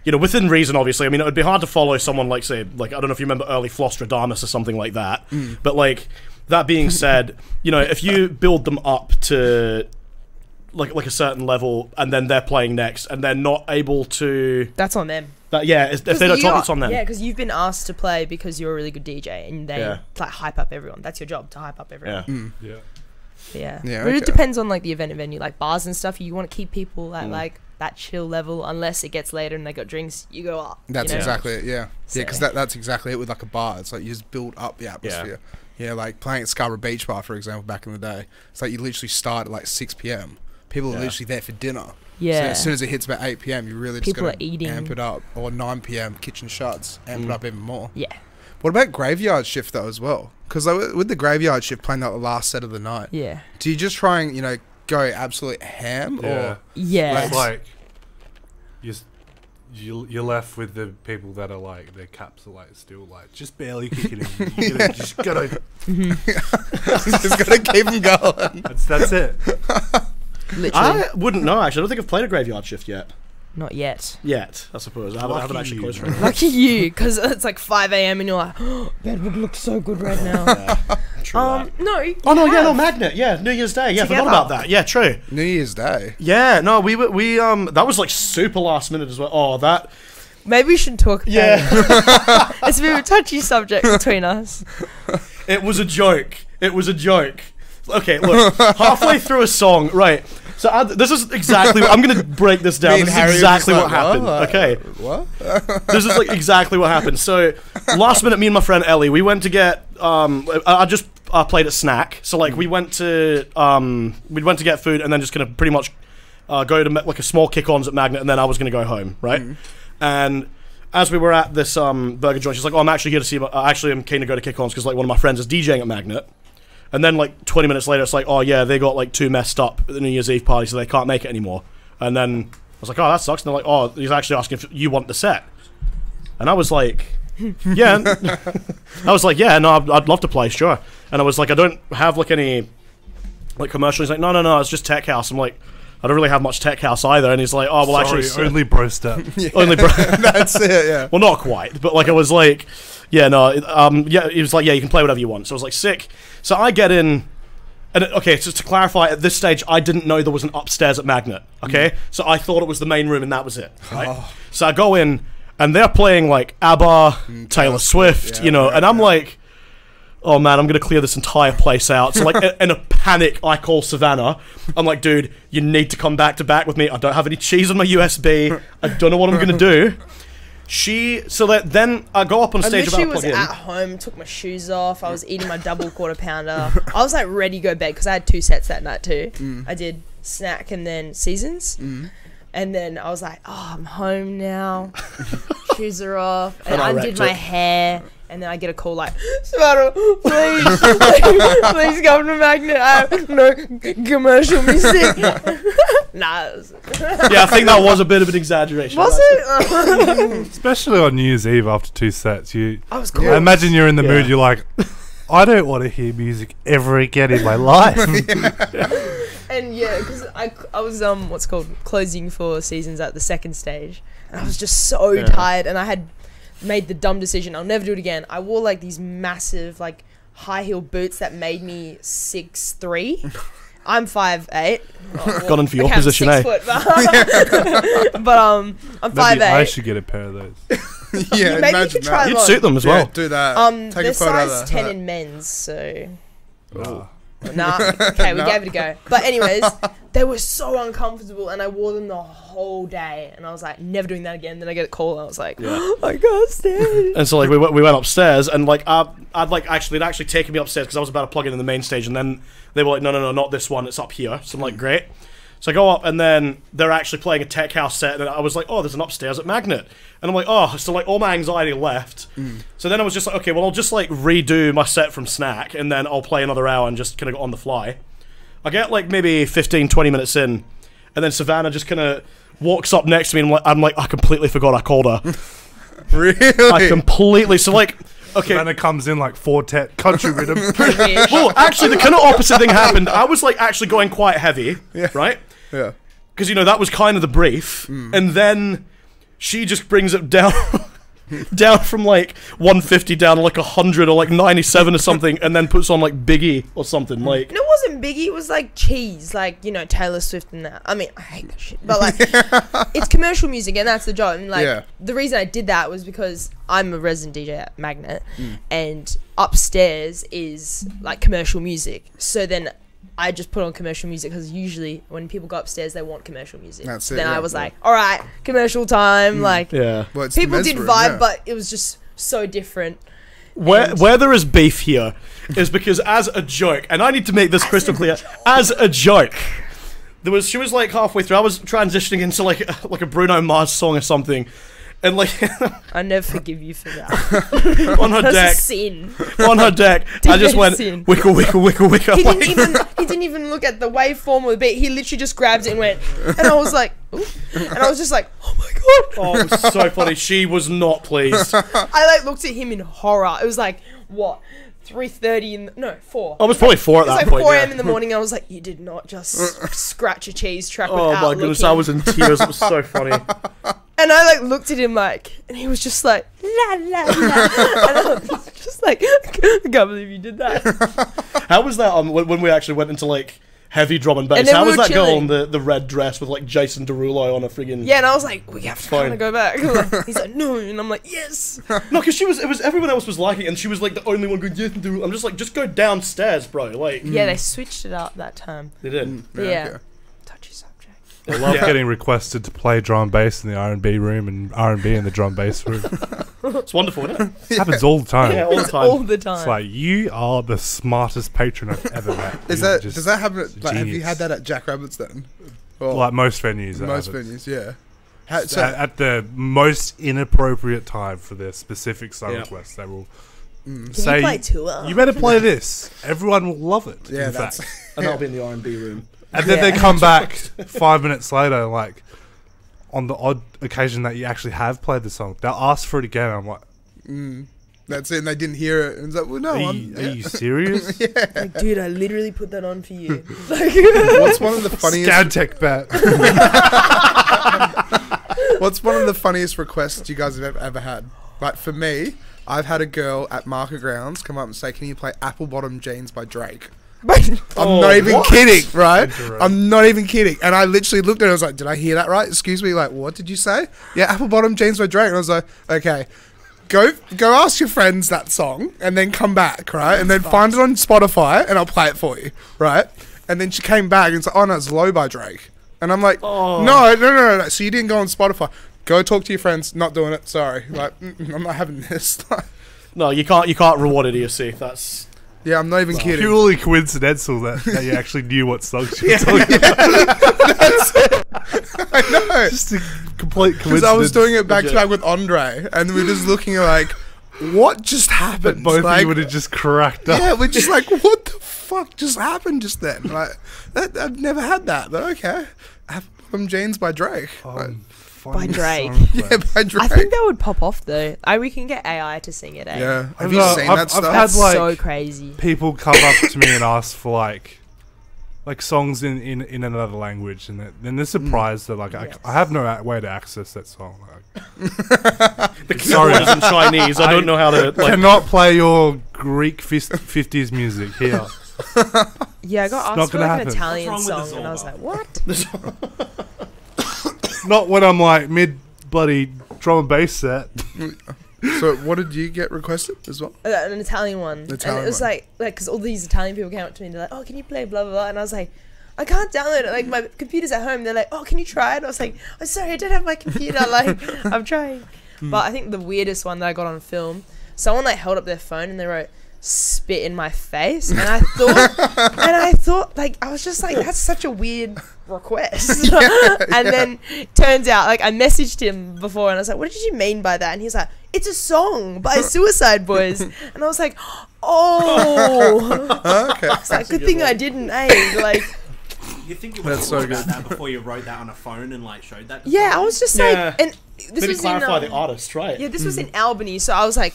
you know, within reason, obviously. I mean, it would be hard to follow someone like, say, like I don't know if you remember early Flashcult or something like that. But like that being said, you know, if you build them up to like a certain level, and then they're playing next, and they're not able to, that's on them. if they don't talk, it's on them. Yeah, because you've been asked to play because you're a really good DJ, and they Yeah. like hype up everyone. That's your job, to hype up everyone. Yeah. Yeah. Yeah. Yeah, But okay. it depends on like the event venue, like bars and stuff. You want to keep people at like that chill level, unless it gets later and they got drinks. You go up. That's you know? exactly it. Yeah. Yeah, because So- that's exactly it with like a bar. It's like you just build up the atmosphere. Yeah, like playing at Scarborough Beach Bar, for example, back in the day. It's like you literally start at like 6 p.m. People are literally there for dinner. Yeah. So as soon as it hits about 8 p.m., you really just People got are to eating. amp it up. Or 9 p.m., kitchen shuts, amp it up even more. Yeah. What about graveyard shift though as well? Because like, with the graveyard shift playing like the last set of the night, Yeah. do you just try and go absolute ham Yeah. or Yeah. It's like you're left with the people that are like their caps are like still like just barely kicking in. You just gotta just gotta keep them going? that's it. Literally. I wouldn't know actually. I don't think I've played a graveyard shift yet. Not yet. Yet, I suppose. I haven't actually you. closed for it. Lucky you, because it's like 5 a.m. and you're like, oh, bed would look so good right now. True that. No. Oh no, yeah, no, have. Magnet, yeah, New Year's Day, yeah, Together. forgot about that, yeah, true. New Year's Day. Yeah, no, we that was like super last minute as well. Oh, that, Maybe we should talk about yeah, it. It's a bit of a touchy subject between us. it was a joke. It was a joke. Okay, look, halfway through a song, right? So this is exactly. I'm gonna break this down. Me and This Harry is were exactly just what like, happened. what? Okay, What? this is like exactly what happened. So last minute, me and my friend Ellie, we went to get. I just played a snack. So like we went to get food and then just gonna pretty much go to like a small kick-ons at Magnet, and then I was gonna go home, right? And as we were at this burger joint, she's like, "Oh, I'm actually here to see. I'm keen to go to kick-ons because like one of my friends is DJing at Magnet." And then like 20 minutes later, it's like, "Oh yeah, they got like too messed up at the New Year's Eve party, so they can't make it anymore." And then I was like, "Oh, that sucks." And they're like, "Oh, he's actually asking if you want the set." And I was like, "Yeah." I was like, "Yeah, no, I'd love to play, sure." And I was like, "I don't have like any like commercial." He's like, No, it's just tech house." I'm like, "I don't really have much tech house either." And he's like, "Oh, well, Sorry, actually, only bro step. only That's it. Yeah. well, not quite, but like I was like, yeah, no, yeah, he was like, yeah, you can play whatever you want. So I was like, sick. So I get in, and okay, just to clarify, at this stage, I didn't know there was an upstairs at Magnet. Okay, so I thought it was the main room, and that was it. Right. So I go in, and they're playing like ABBA, Taylor Swift, yeah, you know, yeah, and I'm yeah. like, oh man, I'm gonna clear this entire place out. So like in a panic, I call Savannah. I'm like, dude, you need to come back to back with me. I don't have any cheese on my USB. I don't know what I'm gonna do. Then I go up on I stage literally about to was plug in. at home, took my shoes off. I was eating my double quarter pounder. I was like ready to go to bed because I had 2 sets that night too. I did snack and then seasons. And then I was like, oh, I'm home now. Shoes are off. And I undid my hair. And then I get a call like, Savannah, please, please come to Magnet. I have no commercial music. Nah. Yeah, I think that was a bit of an exaggeration. Was it? Especially on New Year's Eve after 2 sets. I was cool. I imagine you're in the Yeah. mood, you're like, I don't want to hear music ever again in my life. And yeah, because I was closing for seasons at the second stage, and I was just so tired, and I had made the dumb decision. I'll never do it again. I wore like these massive like high heel boots that made me 6'3". I'm 5'8". Gone in for your Okay, I'm position, 6 foot, but I'm Maybe 5'8". I should get a pair of those. Yeah. Maybe you Imagine could try that. them You'd suit them as Yeah, well. do that. Take they're a photo of size that. 10 in men's, so Nah. Nah, okay, we gave it a go. But anyways, they were so uncomfortable, and I wore them the whole day, and I was like, never doing that again. Then I get a call, and I was like, I can't stand. And so like we went upstairs, and like they'd actually taken me upstairs because I was about to plug it in the main stage, and then they were like, no, not this one, it's up here. So I'm like, great. So I go up, and then they're actually playing a tech house set, and I was like, oh, there's an upstairs at Magnet. And I'm like, oh, so like all my anxiety left. So then I was just like, okay, well, I'll just like redo my set from Snack, and then I'll play another hour and just kind of on the fly. I get like maybe 15, 20 minutes in, and then Savannah just kind of walks up next to me, and I'm like, I completely forgot I called her. Really? I completely, so like, okay. Savannah comes in like Fortet country rhythm. Well, actually, the kind of opposite thing happened. I was like actually going quite heavy, right? Yeah. Because, you know, that was kind of the brief. And then she just brings it down down from like 150 down to like 100 or like 97 or something, and then puts on like Biggie or something. Like, And it wasn't Biggie, it was like Cheese, like, you know, Taylor Swift and that. I mean, I hate that shit. But like, it's commercial music, and that's the job. And like, the reason I did that was because I'm a resident DJ at Magnet, and upstairs is like commercial music. So then I just put on commercial music because usually when people go upstairs, they want commercial music. That's so it, then yeah, I was like, all right, commercial time. Like, yeah. Well, it's the people men's did room, vibe, but it was just so different. Where there is beef here is because as a joke, and I need to make this crystal clear, as a joke, she was like halfway through, I was transitioning into like a Bruno Mars song or something, and like I never forgive you for that. on her That's deck, a sin. on her deck, I just went Sin. wickle wickle wickle wickle. He didn't even look at the waveform or the beat. He literally just grabbed it and went, and I was like, ooh. And I was just like, oh my god. Oh, it was so funny. She was not pleased. I like looked at him in horror. It was like, what, 3:30 in the, 4. I was probably 4 at It was that like point. 4 yeah. a.m. in the morning. I was like, you did not just scratch a cheese track Oh without my goodness, looking. I was in tears. It was so funny. And I like looked at him like, and he was just like, la la la. And I was just like, I can't believe you did that. How was that when we actually went into like heavy drum and bass? And then How we was were that girl chilling. in the red dress with like Jason Derulo on a friggin' Yeah, and I was like, we have to Fine. kind of go back. Like, he's like, no, and I'm like, yes. No, because it was everyone else was liking it, and she was like the only one going, Jason Derulo. I'm just like, just go downstairs, bro. Like, Yeah, they switched it up that time. they did. Yeah. okay. Touchy subject. I love Yeah. getting requested to play drum and bass in the R&B room and R&B in the drum bass room. It's wonderful, isn't it? Happens all the time. Yeah, all the time. All the time. It's like, you are the smartest patron I've ever met. Is You are that just does that happen? Like, have you genius. had that at Jack Rabbit's then? Or Like most venues. that most happens. venues, yeah. So, At the most inappropriate time for their specific song Yeah. request, they will Can say, you play tour? you better play this. Everyone will love it. yeah, in that's fact. And that'll be in the R&B room. And then they Yeah. come back 5 minutes later, like, on the odd occasion that you actually have played the song, they'll ask for it again. I'm like, that's it. And they didn't hear it. And it's like, well, no, are you serious? Like, dude, I literally put that on for you. Like, What's one of the funniest? Scantech bat. What's one of the funniest requests you guys have ever had? Like for me, I've had a girl at Market Grounds come up and say, "Can you play Apple Bottom Jeans by Drake?" I'm not even kidding, right? I'm not even kidding. And I literally looked at it and I was like, did I hear that right? Excuse me, like, what did you say? Yeah, Apple Bottom Jeans by Drake. And I was like, okay, go ask your friends that song and then come back, right? And then find it on Spotify and I'll play it for you, right? And then she came back and said, oh no, it's Low by Drake. And I'm like, no. So you didn't go on Spotify. Go talk to your friends. Not doing it. Sorry. Like, I'm not having this. No, you can't reward idiocy. That's Yeah, I'm not even kidding. Purely coincidental that you actually knew what songs you were talking about. I know. Just a complete Because coincidence. I was doing it back to back with Andre, and we were just looking at like, what just happened? Both like, of you would have just cracked up. yeah, we're just like, what the fuck just happened just then? Like, I've never had that, but okay. Apple Jeans by Drake. Like, By Drake. yeah, by Drake. I think that would pop off though. We can get AI to sing it. Yeah. Have I've you got- seen I've- that I've stuff? had, That's like, so crazy. People come up to me and ask for like songs in another language, and then they're surprised that like Yes. I have no way to access that song. Like, the Sorry. keyboard is in Chinese. I don't know how to I like. cannot play your Greek 50s music here. Yeah, I got not asked for gonna like happen. an Italian What's wrong with song, and I was this like, what? Not when I'm like mid bloody drum and bass set. So what did you get requested as well? An Italian one. Italian and it was one. like, because all these Italian people came up to me and they're like, oh, can you play blah, blah, blah. And I was like, I can't download it. Like, my computer's at home. They're like, oh, can you try it? And I was like, I'm sorry, I don't have my computer. Like, I'm trying. But I think the weirdest one that I got on film, someone like held up their phone and they wrote, spit in my face. And I thought, like, I was just like, that's such a weird request. And then turns out, like, I messaged him before and I was like, what did you mean by that? And he's like, it's a song by Suicide Boys. And I was like, oh. Okay. It's like, good thing I didn't, Like, You think you That's would so have thought about good. that before you wrote that on a phone and like showed that? To yeah, I someone? was just Yeah. like, and this Maybe was clarify in the artist, right? yeah, this was in Albany, so I was like,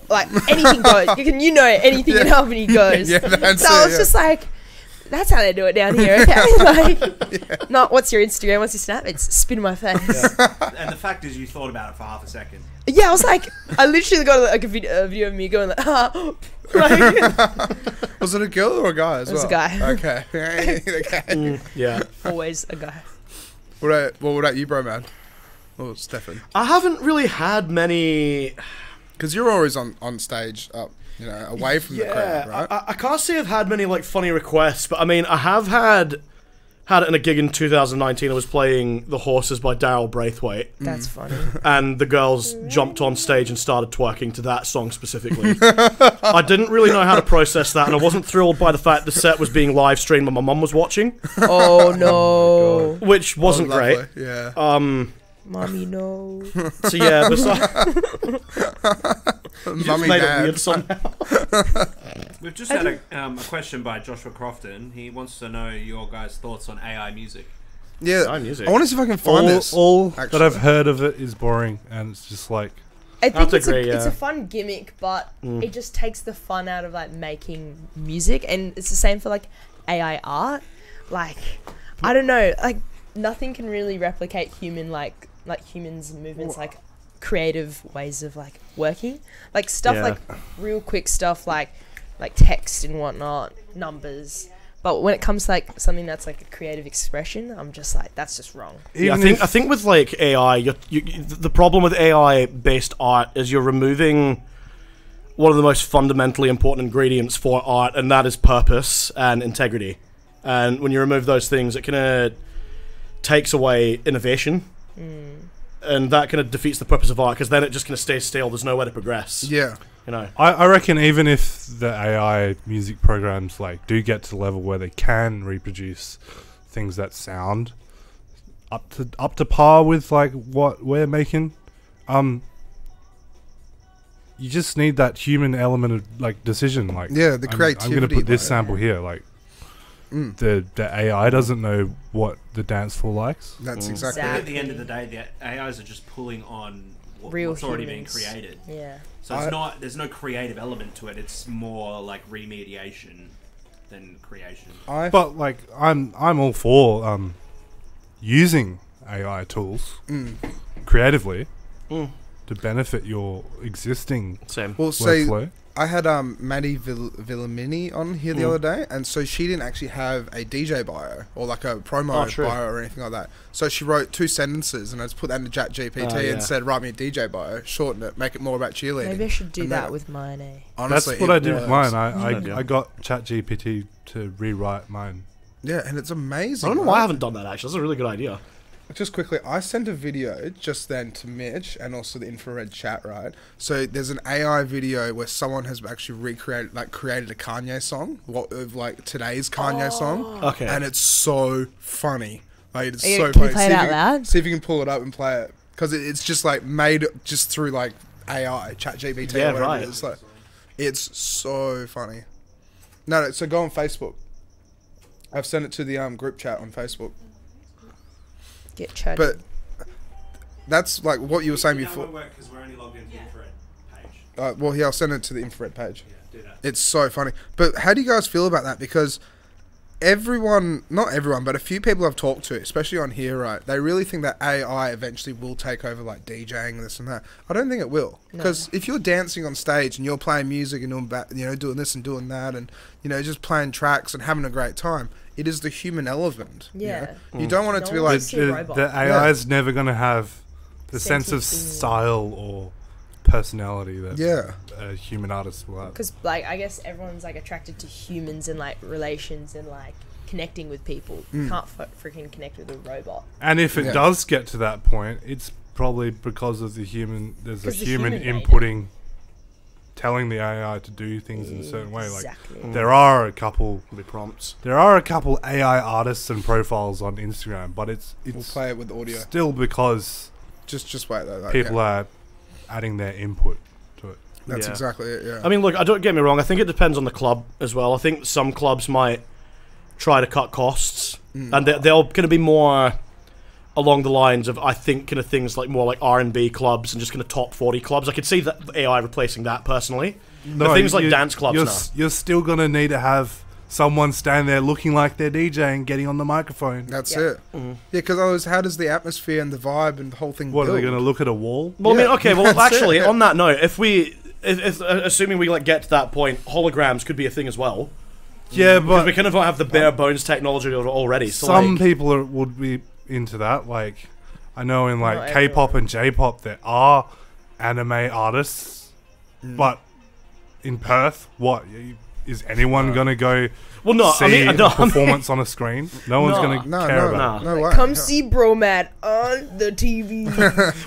like anything goes. You know, anything in Albany goes. Yeah, that's so I it, was yeah. just like, that's how they do it down here, okay? Like, not what's your Instagram, what's your Snap? It's spit in my face. And the fact is, you thought about it for half a second. Yeah, I was like, I literally got like a video of me going like, like Was it a girl or a guy as It was well? a guy. Okay. Okay. Yeah. always a guy. What about you, Bromad? Or Stefan? I haven't really had many. Because you're always on stage up, you know, away from the crowd, right? I can't say I've had many like funny requests, but I mean, I have had it in a gig in 2019. I was playing The Horses by Daryl Braithwaite, That's funny. and the girls jumped on stage and started twerking to that song specifically. I didn't really know how to process that, and I wasn't thrilled by the fact the set was being live streamed and my mum was watching, Oh no, which wasn't Oh, great. lovely, Yeah. mommy, no. So yeah, besides, Mummy, made it dad. weird somehow. We've just had a question by Joshua Crofton. He wants to know your guys' thoughts on AI music. Yeah. AI music. I want to see if I can find this. all that actually. I've heard of it is boring, and it's just like I think to agree, it's yeah. a fun gimmick, but it just takes the fun out of like making music, and it's the same for like AI art. Like, I don't know, like nothing can really replicate human like humans' movements, like creative ways of like working, like stuff Yeah. like real quick stuff like text and whatnot, numbers. But when it comes to like something that's like a creative expression, I'm just like, that's just wrong. Yeah, even I think with like AI, the problem with AI-based art is you're removing one of the most fundamentally important ingredients for art, and that is purpose and integrity. And when you remove those things, it kind of takes away innovation, and that kind of defeats the purpose of art, because then it just kind of stays still. There's nowhere to progress. Yeah. You know. I reckon even if the AI music programs like do get to the level where they can reproduce things that sound up to par with like what we're making, you just need that human element of like decision. Like, Yeah, the I'm creativity. gonna put this like- sample here. Like, the AI doesn't know what the dance floor likes. That's exactly I think it. at the end of the day, the AIs are just pulling on Real what's already being humans. created. Yeah. So it's there's no creative element to it. It's more like remediation than creation. But like, I'm all for using AI tools creatively to benefit your existing Same. Well, so workflow. I had Maddie Villamini on here the other day, and so she didn't actually have a DJ bio or like a promo true. bio or anything like that. So she wrote 2 sentences, and I just put that into ChatGPT and said, "Write me a DJ bio, shorten it, make it more about cheerleading." Maybe I should do And that then- with mine, eh? Honestly, That's what I did works. with mine. idea. I got ChatGPT to rewrite mine. Yeah, and it's amazing. I don't know right? why I haven't done that, actually. That's a really good idea. Just quickly, I sent a video just then to Mitch and also the infrared chat, right? So there's an AI video where someone has actually created a Kanye song, of like today's Kanye song, Okay. and it's so funny. Like it's Can you so play funny. it out loud? See if you can pull it up and play it, because it's just like made just through like AI, ChatGPT. Yeah, or whatever right. It is. Like, it's so funny. No, so go on Facebook. I've sent it to the group chat on Facebook. Get chatty. But that's like what you were saying That before. won't work because we're only logged into the infrared page. Well, yeah, I'll send it to the infrared page. Yeah, do that. It's so funny. But how do you guys feel about that? Because not everyone, but a few people I've talked to, especially on here, right, they really think that AI eventually will take over like DJing, this and that. I don't think it will. Because if you're dancing on stage and you're playing music and doing this and doing that and, just playing tracks and having a great time, it is the human element. Yeah. You don't want it No to be one like... wants to- a robot. The AI is never going to have the sense of Sentient being. style or personality that a human artist will have. Because, like, I guess everyone's, like, attracted to humans and, like, relations and, like, connecting with people. You can't freaking connect with a robot. And if it does get to that point, it's probably because of the human. There's a human made it. inputting, telling the AI to do things in a certain way. Like there are a couple prompts. There are a couple AI artists and profiles on Instagram, but it's We'll play it with audio. still because Just wait though. Like, people are adding their input to it. That's Yeah. exactly it. Yeah. I mean, look, don't get me wrong. I think it depends on the club as well. I think some clubs might try to cut costs, and they're going to be more along the lines of, I think, kind of things like more like R&B clubs and just kind of top 40 clubs. I could see that AI replacing that personally. No, But things like dance clubs now. You're still gonna need to have someone stand there looking like they're DJing, getting on the microphone. That's Yeah. it. Yeah, because how does the atmosphere and the vibe and the whole thing What build? are they gonna look at a wall? Well, I mean, Yeah. okay, well, That's actually, it. on that note, if assuming we like get to that point, holograms could be a thing as well. Yeah, Because but we kind of have the bare bones technology already. So some like, people would be into that. Like, I know in like Not K-pop everyone. and J-pop there are anime artists, but in Perth, is anyone gonna go well, no, see I mean, a no, performance on a screen? No one's gonna No, care no, about it. no way. Come see Bromad on the TV.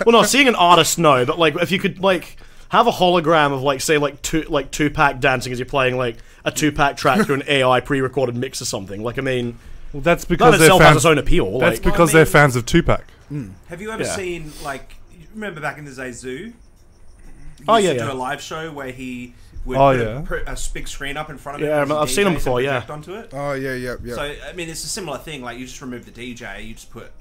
well, no, seeing an artist, no, but like if you could like have a hologram of like say like Tupac dancing as you're playing like a Tupac track through an AI pre-recorded mix or something. Like, I mean, Well, that's that because they're itself has fans. its own appeal. That's Like, because they're fans of Tupac. Have you ever Yeah. seen, like, you remember back in the day, Zoo? Oh, Used yeah, to yeah. do a live show where he would Oh, put yeah. a big screen up in front of Yeah, him. I've seen him before, yeah. Onto it. Oh yeah, yeah. So, I mean, it's a similar thing. Like, you just remove the DJ, you just put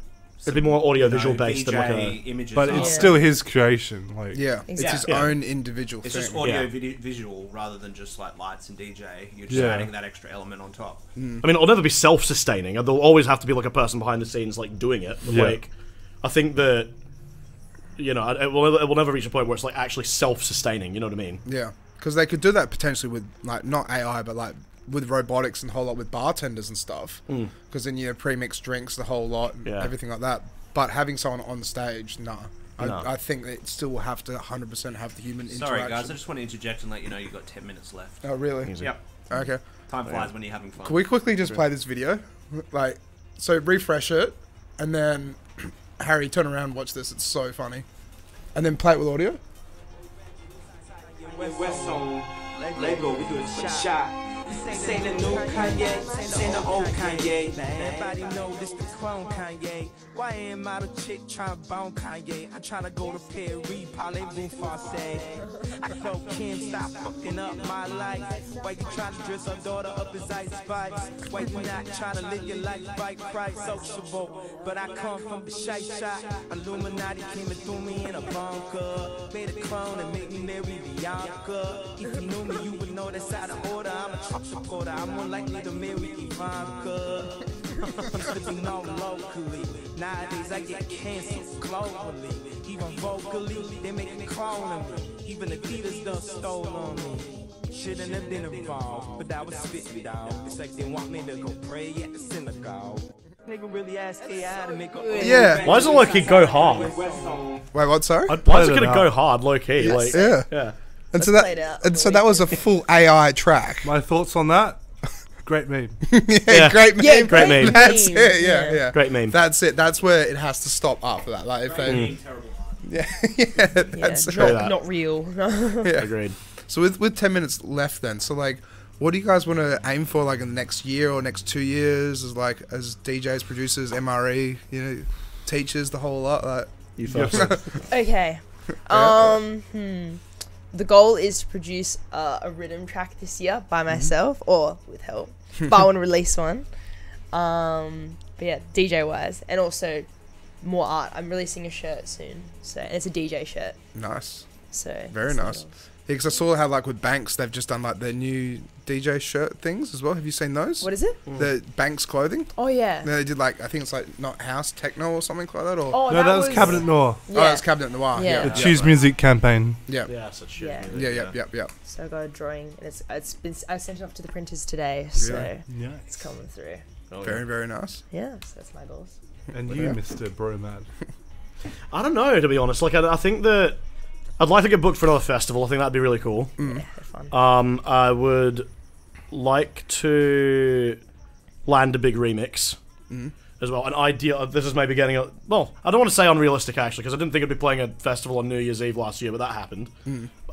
it'd be more audio-visual based than like VJ a. images. But up. it's Yeah. still his creation. Like, Yeah, it's Exactly. his Yeah. own individual It's thing. just audio Yeah. visual rather than just like lights and DJ. You're just Yeah. adding that extra element on top. I mean, it'll never be self-sustaining. There'll always have to be like a person behind the scenes like doing it. But, Yeah. like, I think that it will never reach a point where it's like actually self-sustaining. You know what I mean? Yeah, because they could do that potentially with like not AI, but like with robotics and a whole lot with bartenders and stuff. Because then you pre-mix drinks, the whole lot, and Yeah. everything like that. But having someone on the stage, nah. No. I think it still will have to 100% have the human Sorry, interaction. guys. I just want to interject and let you know you've got 10 minutes left. Oh, really? Easy. Yep. Okay. Time flies when you're having fun. Can we quickly just play this video? Like, so refresh it, and then Harry, turn around, watch this. It's so funny. And then play it with audio. West on Lego, we do it for the shot. This ain't the new Kanye, this ain't the old Kanye. Everybody know this the clone Kanye. Why ain't model chick tryna bone Kanye? I'm tryna go to Perry, parlez-vous français. I told Kim, stop fucking up my life. Why you tryna dress her daughter up as Ice Spice? Why you not tryna live your life right, Christ sociable? But I come from the shy shot. Illuminati came and threw me in a bunker. Made a clone and made me marry Bianca. If you knew me, you would know that's out of order. I'm a Trump supporter. I'm more likely to marry Ivanka. Used to be known locally. Nowadays I get canceled globally. Even vocally, they make me clone of me. Even Adidas done stole on me. Shouldn't have been involved, but I was spitting down. It's like they want me to go pray at the synagogue. Nigga really ask AI to make a Yeah. Why doesn't like it go hard? Wait, what? Sorry. I'd Why play is it that gonna out. go hard, low key? Like, Yeah. yeah. And so Let's play it out and on so the that was a full AI track. My thoughts on that? Great meme. Yeah. Great meme. Yeah, Great meme. That's meme. it. Yeah, yeah. Great meme. That's it. That's where it has to stop after that. Like if they, yeah, yeah, Yeah, that's it. that. not real. Yeah. Agreed. So with 10 minutes left, then, so like, what do you guys want to aim for, like in the next year or next 2 years, as like as DJs, producers, MRE, you know, teachers, the whole lot? Like, You first. Okay. The goal is to produce a rhythm track this year by myself or with help. But I want to release one. But yeah, DJ wise, and also more art. I'm releasing a shirt soon, so and it's a DJ shirt. nice, So very that's nice. the goal. Yeah, because I saw how like with Banks, they've just done like their new DJ shirt things as well. Have you seen those? What is it? The Banks clothing. Oh yeah. They did like, I think it's like not house techno or something like that, or Oh, No, that was Cabinet Noir. Yeah. oh, it's Cabinet Noir. Yeah. The Yeah, Choose Music campaign. yeah, Yeah, such shit. Yeah. yeah, yeah. So I got a drawing, and it's been I sent it off to the printers today, so Really? it's coming through. Oh, Very, very nice. Yeah, so that's my goals. And you, Yeah. Mr. Bromad. I don't know, to be honest. Like, I think that I'd like to get booked for another festival. I think that'd be really cool. Yeah, they're fun. I would like to land a big remix as well. An idea. This is maybe getting a... Well, I don't want to say unrealistic, actually, because I didn't think I'd be playing a festival on New Year's Eve last year, but that happened.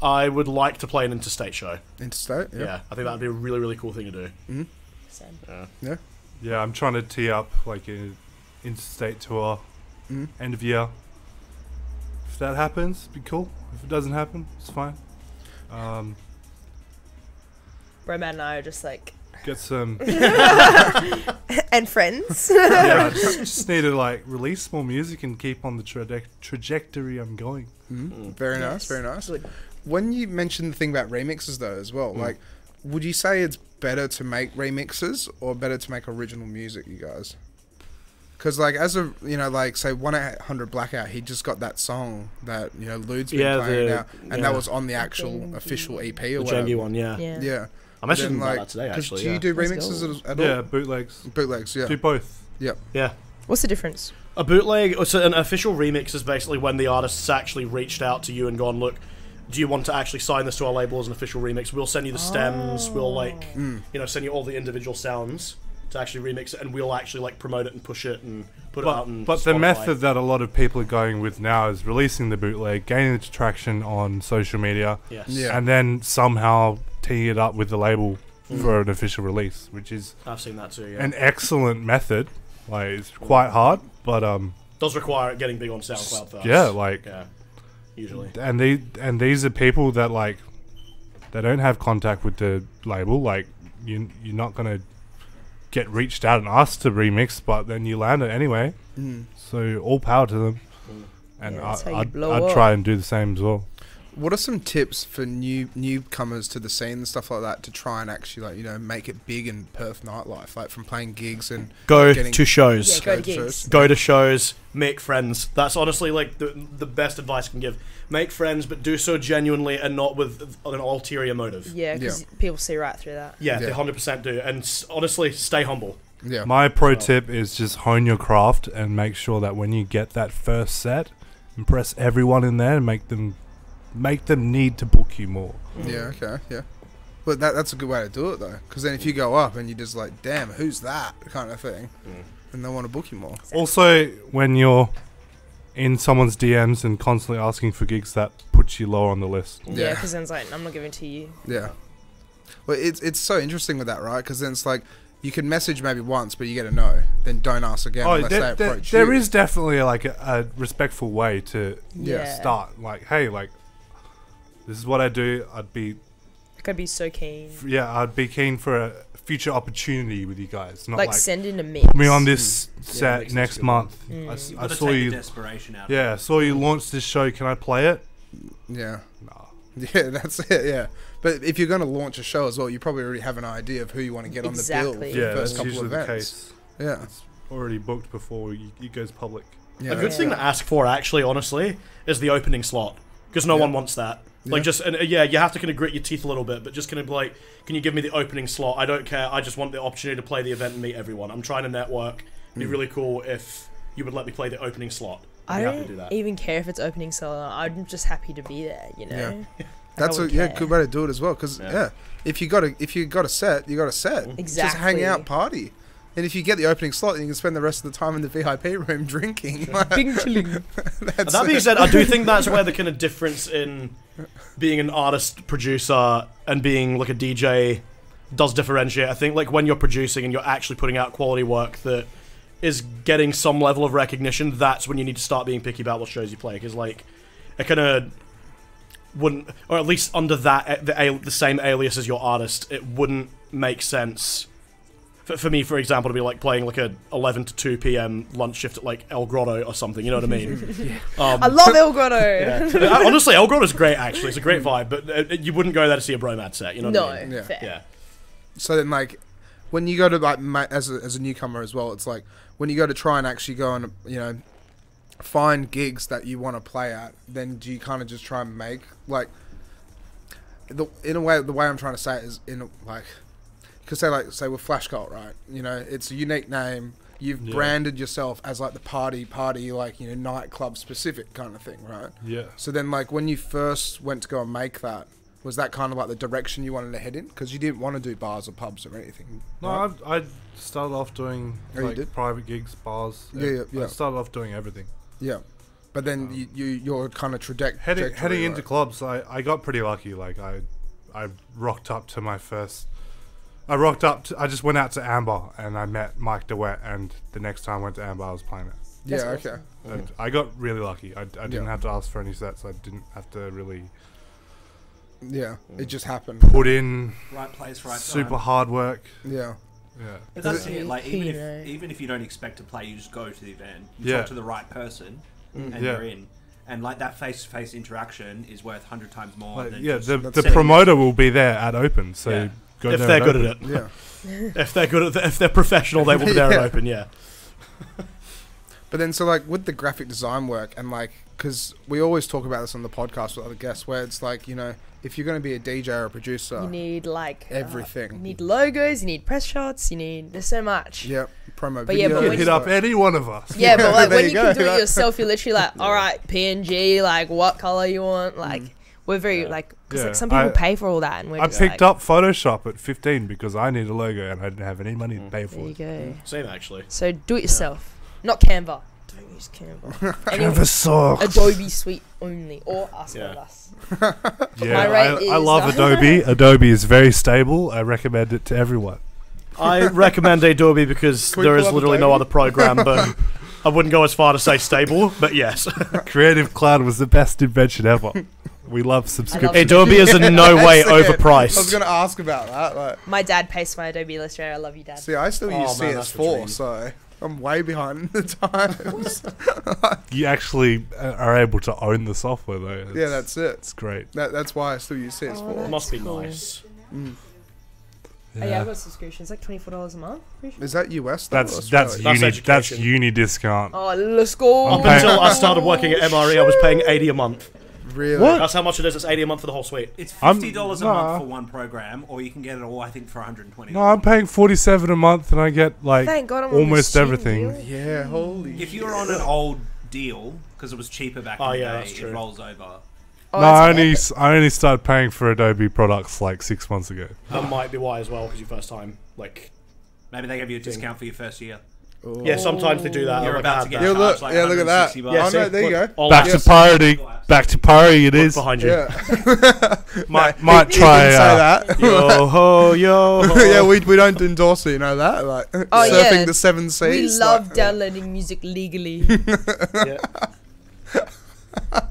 I would like to play an interstate show. Interstate? Yeah, I think that'd be a really, really cool thing to do. Same. Yeah. Yeah, I'm trying to tee up like an interstate tour, end of year. If that happens, it'd be cool. If it doesn't happen, it's fine. Bromad and I are just like... Get some... and friends. Yeah, just need to like release more music and keep on the trajectory I'm going. Very nice, very nice. Good. When you mentioned the thing about remixes, though, as well, like, would you say it's better to make remixes or better to make original music, you guys? Because, like, as a, you know, like, say, 1-800 Blackout, he just got that song that, you know, Lude's been playing now, and that was on the actual official EP or The whatever. Jengi one, yeah. Yeah. I mentioned Then, that today, actually. Do you do Let's remixes at all? Yeah, bootlegs. Bootlegs, yeah. Do both. Yep. Yeah. What's the difference? A bootleg, so an official remix is basically when the artist's actually reached out to you and gone, look, do you want to actually sign this to our label as an official remix? We'll send you the stems, we'll, like, you know, send you all the individual sounds to actually remix it, and we'll actually, like, promote it and push it and put it out. But the method that a lot of people are going with now is releasing the bootleg, gaining traction on social media, Yes. Yeah. and then somehow teeing it up with the label for an official release, which is I've seen that too, yeah. an excellent method. Like, it's quite hard, but does require it getting big on SoundCloud first. yeah, like, Yeah, usually. and these are people that, like, they don't have contact with the label. Like, you're not gonna get reached out and asked to remix, but then you land it anyway. So all power to them. And Yeah, that's how you blow I'd up. try and do the same as well. What are some tips for newcomers to the scene and stuff like that to try and actually, like, you know, make it big in Perth nightlife, like from playing gigs and Go getting- to shows. Yeah, go to Go to gigs. shows. Go to shows, make friends. That's honestly, like, the best advice I can give. Make friends, but do so genuinely and not with an ulterior motive. Yeah, because people see right through that. Yeah, Yeah. they 100% do. And honestly, stay humble. Yeah. My pro tip is just hone your craft and make sure that when you get that first set, impress everyone in there and make them need to book you more. Yeah, okay, yeah. But that's a good way to do it, though. Because then if you go up and you're just like, damn, who's that kind of thing, then they want to book you more. Also, when you're in someone's DMs and constantly asking for gigs, that puts you lower on the list. Yeah, Yeah. because then it's like, I'm not giving it to you. Yeah. Well, it's so interesting with that, right? Because then it's like, you can message maybe once, but you get a no. Then don't ask again unless they approach you. there is definitely like a respectful way to Yeah. start. Like, hey, like, this is what I do. I'd be so keen. I'd be keen for a future opportunity with you guys. Not Like, like send in a mix. put me on this set mix next is good. month. Mm. I Gotta saw take you. the desperation out. Yeah, I saw you launch this show. Can I play it? Yeah. No. Yeah, that's it, yeah. But if you're going to launch a show as well, you probably already have an idea of who you want to get on the bill for Exactly. the Yeah, first that's couple usually of the events. case. Yeah. It's already booked before it goes public. Yeah. A good thing to ask for, actually, honestly, is the opening slot. Because no one wants that. Like, Yeah. just, and you have to kind of grit your teeth a little bit, but just kind of be like, can you give me the opening slot? I don't care. I just want the opportunity to play the event and meet everyone. I'm trying to network. It'd be really cool if you would let me play the opening slot. I I'd be happy to don't do that. even care if it's opening solo. I'm just happy to be there, you know? Yeah. That's a wouldn't care. good way to do it as well. Because if you got a set, you got a set. Just hang Exactly. out, party. And if you get the opening slot, you can spend the rest of the time in the VIP room drinking. Bing chilling. And that being said, I do think that's where the kind of difference in being an artist producer and being like a DJ does differentiate. I think like when you're producing and you're actually putting out quality work that is getting some level of recognition, that's when you need to start being picky about what shows you play. Because like it kind of wouldn't, or at least under that the same alias as your artist, it wouldn't make sense. For me, for example, to be like playing like a 11 to 2 p.m. lunch shift at like El Grotto or something, you know what I mean? I love El Grotto. Yeah. Honestly, El Grotto's great, actually. It's a great vibe, but you wouldn't go there to see a Bromad set, you know No, what I mean? Yeah. fair. Yeah. So then, like, when you go to like as a newcomer as well, it's like when you go to try and actually go and find gigs that you want to play at, then do you kind of just try and make like in a way the way I'm trying to say it is in like. Because say with Flashcult, right? You know, it's a unique name. you've branded yourself as like the party, like, you know, nightclub specific kind of thing, right? Yeah. So then, like, when you first went to go and make that, was that kind of like the direction you wanted to head in? Because you didn't want to do bars or pubs or anything. No, right? I started off doing like private gigs, bars. Yeah. I started off doing everything. Yeah. But then your kind of trajectory. Heading into clubs, I got pretty lucky. Like I rocked up to my first. I just went out to Amber and I met Mike DeWet, and the next time I went to Amber, I was playing it. Yeah, That's okay. And I got really lucky. I didn't have to ask for any sets. I didn't have to really Yeah, it just happened. put in Right place, right super time. hard work. Yeah. Yeah. But that's it. Like even You know. if you don't expect to play, you just go to the event. You Yeah. talk to the right person, and Yeah. you're in. And like that face-to-face interaction is worth 100 times more. Like, than yeah, just the sitting- promoter will be there at open, so Yeah. go If there they're good open. at it. Yeah. If they're good at if they're professional, they will be there Yeah. and open. Yeah. But then, so like with the graphic design work, and like, because we always talk about this on the podcast with other guests, where it's like, you know, if you're going to be a DJ or a producer, You need like everything. you need logos. You need press shots. There's so much. Yeah, promo But yeah, videos. but You when hit you- up any one of us. Yeah, but like There when you you go, can do right? it yourself, you're literally like, all right, PNG, like what color you want, like. We're very like, because Yeah, like some people I- pay for all that, and we're I just picked like, up Photoshop at 15 because I need a logo and I didn't have any money to pay for There you it. go. Same actually. So do it yourself, not Canva. Don't use Canva. Canvas sucks. Adobe Suite only, or Ask Yeah. Us. Yeah, My rate I is- love Adobe. Adobe is very stable. I recommend it to everyone. I recommend Adobe because Can we there pull is up literally no Adobe? other program, but I wouldn't go as far to say stable, but yes. Creative Cloud was the best invention ever. We love subscription. Adobe is in no way That's it. I was overpriced. going to ask about that. Like, My dad pays for my Adobe Illustrator. I love you, Dad. see, I still Oh, use man, that's the CS4, dream. so I'm way behind the times. You actually are able to own the software though. Yeah, that's it. It's great. That's why I still use Oh, CS4. It must be Cool. nice. Oh, yeah, I got a subscription. It's like $24 a month. Pretty sure. Is that US? though, or That's Australia? uni. That's education. uni discount. Oh, let's go. I'm Up paying- until I started working at MRE, I was paying 80 a month. Really? What? That's how much it is. It's 80 a month for the whole suite. It's I'm- $50 a nah. month for one program, or you can get it all. I think for 120. No, I'm paying 47 a month and I get like Thank God I'm on the almost student everything. deal. Yeah, holy If you're on an old deal, because it was cheaper back Oh, in the yeah, day, that's true. it rolls over. Oh, No, that's epic. I only started paying for Adobe products like 6 months ago. That might be why as well, because your first time, like, Maybe they gave you a discount for your first year. yeah, sometimes they do that. You're like about I to get had Yeah, that. look, charged like yeah, look at that. $160. Yeah, Oh, see, no, there you go. look, all Back that- to pirating. Back to pirating it look is. behind you. Yeah. Might He try. didn't say that. Yo ho, yo ho. Yeah, we don't endorse it, you know that? Like, Oh, surfing yeah. the seven We seas. love like, downloading music legally. Yeah.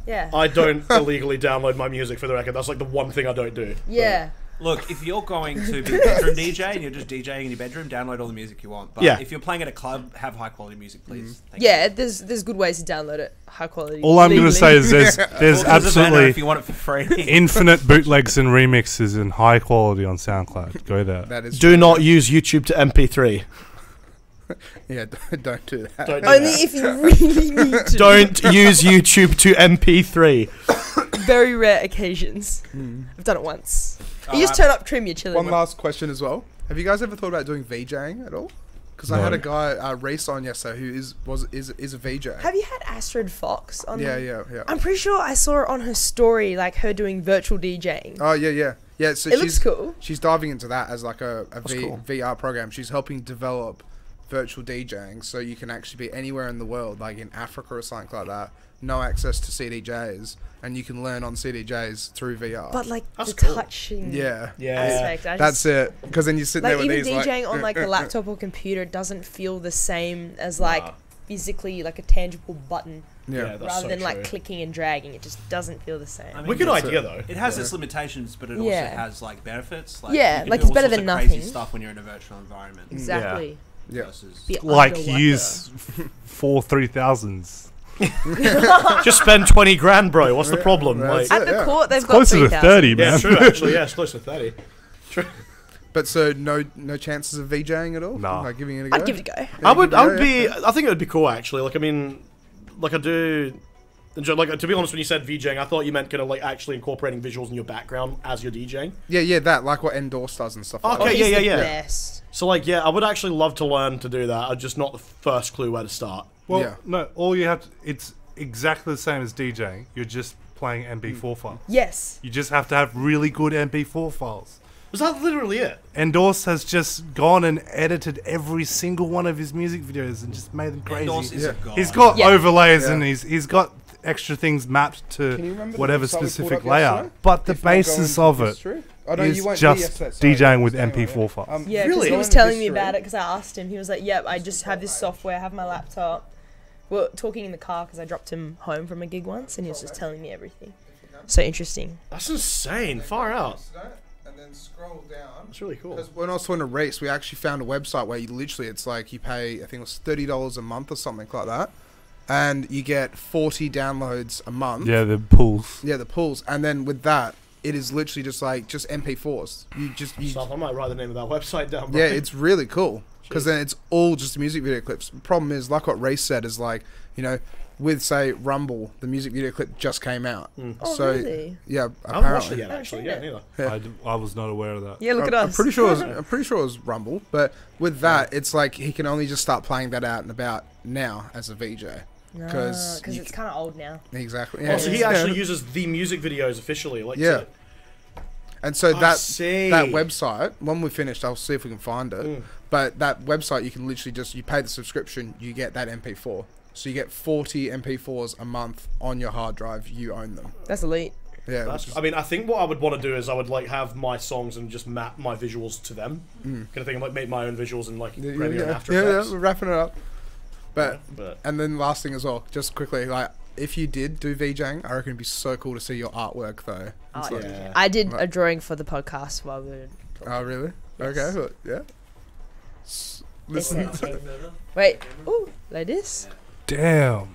Yeah. I don't illegally download my music, for the record. That's like the one thing I don't do. Yeah. Look, if you're going to be a bedroom DJ and you're just DJing in your bedroom, download all the music you want. But Yeah. if you're playing at a club, have high quality music, please. Thank Yeah, there's good ways to download it. High quality. All I'm going to legally. say is there's you. Talk to Savannah if absolutely you want it for free. infinite bootlegs and remixes in high quality on SoundCloud. Go there. That is Do not use YouTube to MP3. Yeah, don't do that. Don't do Only that. if you really need to. Don't use YouTube to MP3. Very rare occasions. I've done it once. You just turn up, trim, you're chilling. One last question as well. Have you guys ever thought about doing VJing at all? Because I No. had a guy, Reese, on yesterday who is a VJ. Have you had Astrid Fox on? Yeah. I'm pretty sure I saw her on her story, like her doing virtual DJing. Oh yeah. So It looks cool. She's diving into that as like a cool. VR program. She's helping develop virtual DJing, so you can actually be anywhere in the world, like in Africa or something like that. No access to CDJs, and you can learn on CDJs through VR. But like That's the cool. touching yeah, aspect. I that's just, it. Because then you sit there like with even these DJing like, on like a laptop or computer doesn't feel the same as like physically like a tangible button Yeah, that's rather so than true. like clicking and dragging. It just doesn't feel the same. I mean, Wicked that's idea, it. though. It has its limitations, but it also Yeah. has like benefits. Yeah, you can like, do it's all better sorts than of crazy nothing. stuff when you're in a virtual environment. Exactly. Yeah. Versus Be Like underwater. use 4 3000s. Just spend 20 grand, bro. What's the problem? That's Like, it. At the Yeah. court, they've got Closer to 3,000. 30, yeah, man. true. Actually, yeah, it's close to 30. But so no chances of VJing at all? Nah. Like giving it a go? I'd give it a go. Yeah, I would give it a go, be. I think it would be cool, actually. Like, I mean, like I do. Like, to be honest, when you said VJing, I thought you meant kind of like actually incorporating visuals in your background as you're DJing. Yeah, that, like what Endorse does and stuff like Okay, that. yeah. Best. So, like, yeah, I would actually love to learn to do that. I'm just not the first clue where to start. Well, Yeah. no, all you have to, it's exactly the same as DJing. You're just playing MP4 files. Yes. You just have to have really good MP4 files. Was that literally it? Endorse has just gone and edited every single one of his music videos and just made them crazy. Endorse is a god. He's got Yeah. overlays Yeah. and he's got extra things mapped to Can you remember the whatever website we pulled specific up layout. yesterday? But the If not, go basis into of it history. Oh, no, is you won't be just yesterday, sorry. DJing with Anyway, MP4 files. Yeah, because Really? he was Going telling me history. about it because I asked him. He was like, "Yep, I just have this software. I have my laptop." We're talking in the car because I dropped him home from a gig once, and he was just telling me everything. So interesting. That's insane. Far out. And then scroll down. That's really cool. Because when I was talking to Reese, we actually found a website where you literally, it's like you pay, I think it was $30 a month or something like that, and you get 40 downloads a month. Yeah, the pools. Yeah, the pools, and then with that, it is literally just like just MP4s. Stuff. I might write the name of that website down. Bro. Yeah, it's really cool because then it's all just music video clips. The problem is, like what Reese said, is like, you know, with say Rumble, the music video clip just came out. Oh, So really? yeah, I haven't watched apparently. it yet, actually. Yeah, neither. Yeah. I was not aware of that. Yeah, look at I'm us. pretty sure. I'm pretty sure it was Rumble, but with that, it's like he can only just start playing that out and about now as a VJ. Because Because it's kind of old now. Exactly. Oh, so he Yeah. actually uses the music videos officially. Like, Yeah. to- And so I that see. that website, when we're finished, I'll see if we can find it. But that website, you can literally just, you pay the subscription, you get that MP4. So you get 40 MP4s a month on your hard drive. You own them. That's elite. Yeah. That's, which is- I mean, I think what I would want to do is I would like have my songs and just map my visuals to them. Kind of thing, like make my own visuals and like Premiere and After Effects. we're wrapping it up. But But and then last thing as well, just quickly, like if you did do VJing, I reckon it'd be so cool to see your artwork though. It's Oh, like- yeah. I did a drawing for the podcast while we were talking. Oh really? Yes. Okay. Well, yeah. Listen. Wait. Ooh, like this? Damn.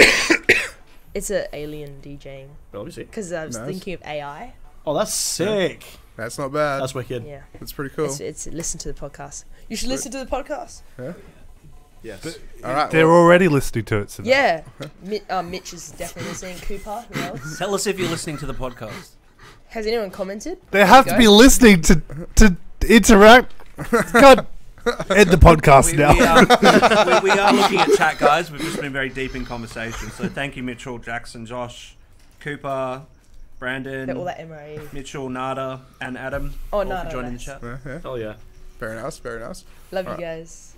It's an alien DJing. obviously. Because I was Nice. thinking of AI. Oh, that's sick. That's not bad. That's wicked. Yeah. That's pretty cool. It's listen to the podcast. You should listen to the podcast. Yes. All right. They're already listening to it. So Yeah. Mitch is definitely listening. Cooper, who else? Tell us if you're listening to the podcast. Has anyone commented? They have to be listening to interact. God, end the podcast now. We are looking at chat, guys. We've just been very deep in conversation. So thank you, Mitchell, Jackson, Josh, Cooper, Brandon, They're all that MRE. Mitchell, Nada, and Adam. Oh, all Nada, for joining nice. the chat. Yeah. Oh yeah. Very nice. Very nice. Love Alright. you guys.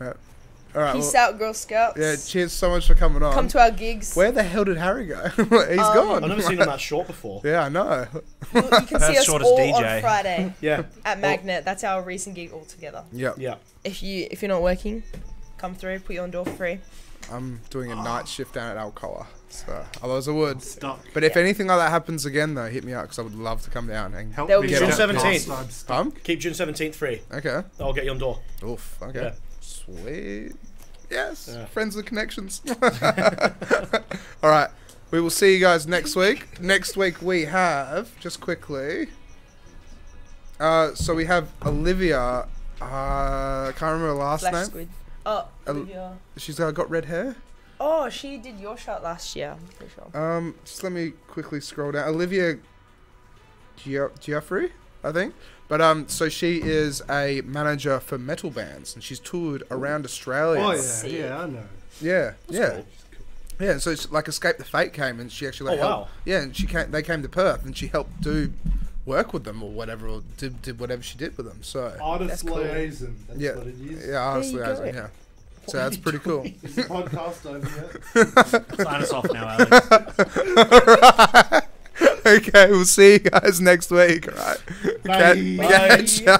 All right. Peace well, out, Girl Scouts. Yeah. Cheers so much for coming on. Come to our gigs. Where the hell did Harry go? He's gone. I've never seen him that short before. Yeah, I know. You can see Perth's us shortest all DJ. on Friday Yeah. at Magnet. That's our recent gig all together. Yep. Yeah. If you're not working, come through. Put you on door for free. I'm doing a night shift down at Alcoa, so otherwise I would. Stuck. But if Yeah. anything like that happens again, though, hit me up because I would love to come down and Help They'll me be get June out. 17th. Keep June 17th free. Okay. I'll get you on door. Oof. Okay. Yeah. Sweet. Yes. Yeah. Friends with connections. All right. We will see you guys next week. Next week we have, just quickly. So we have Olivia. I can't remember her last Flash name. Squid. Oh, Olivia. She's got red hair. Oh, she did your shot last year. I'm pretty sure. Just let me quickly scroll down. Olivia Geoffrey, I think. But so she is a manager for metal bands, and she's toured around Australia. Oh Sick. yeah, I know. Yeah, yeah, cool. yeah. And so it's like Escape the Fate came, and she actually like Oh, wow. helped. Yeah, and she came. They came to Perth, and she helped do work with them or whatever, or did whatever she did with them. So Artist That's cool. liaison. That's yeah, what it is. yeah, honestly, There you go. yeah. So that's pretty cool. Is the podcast over yet? Sign us off now, Alex. Okay, we'll see you guys next week. All right. Bye. Catch ya.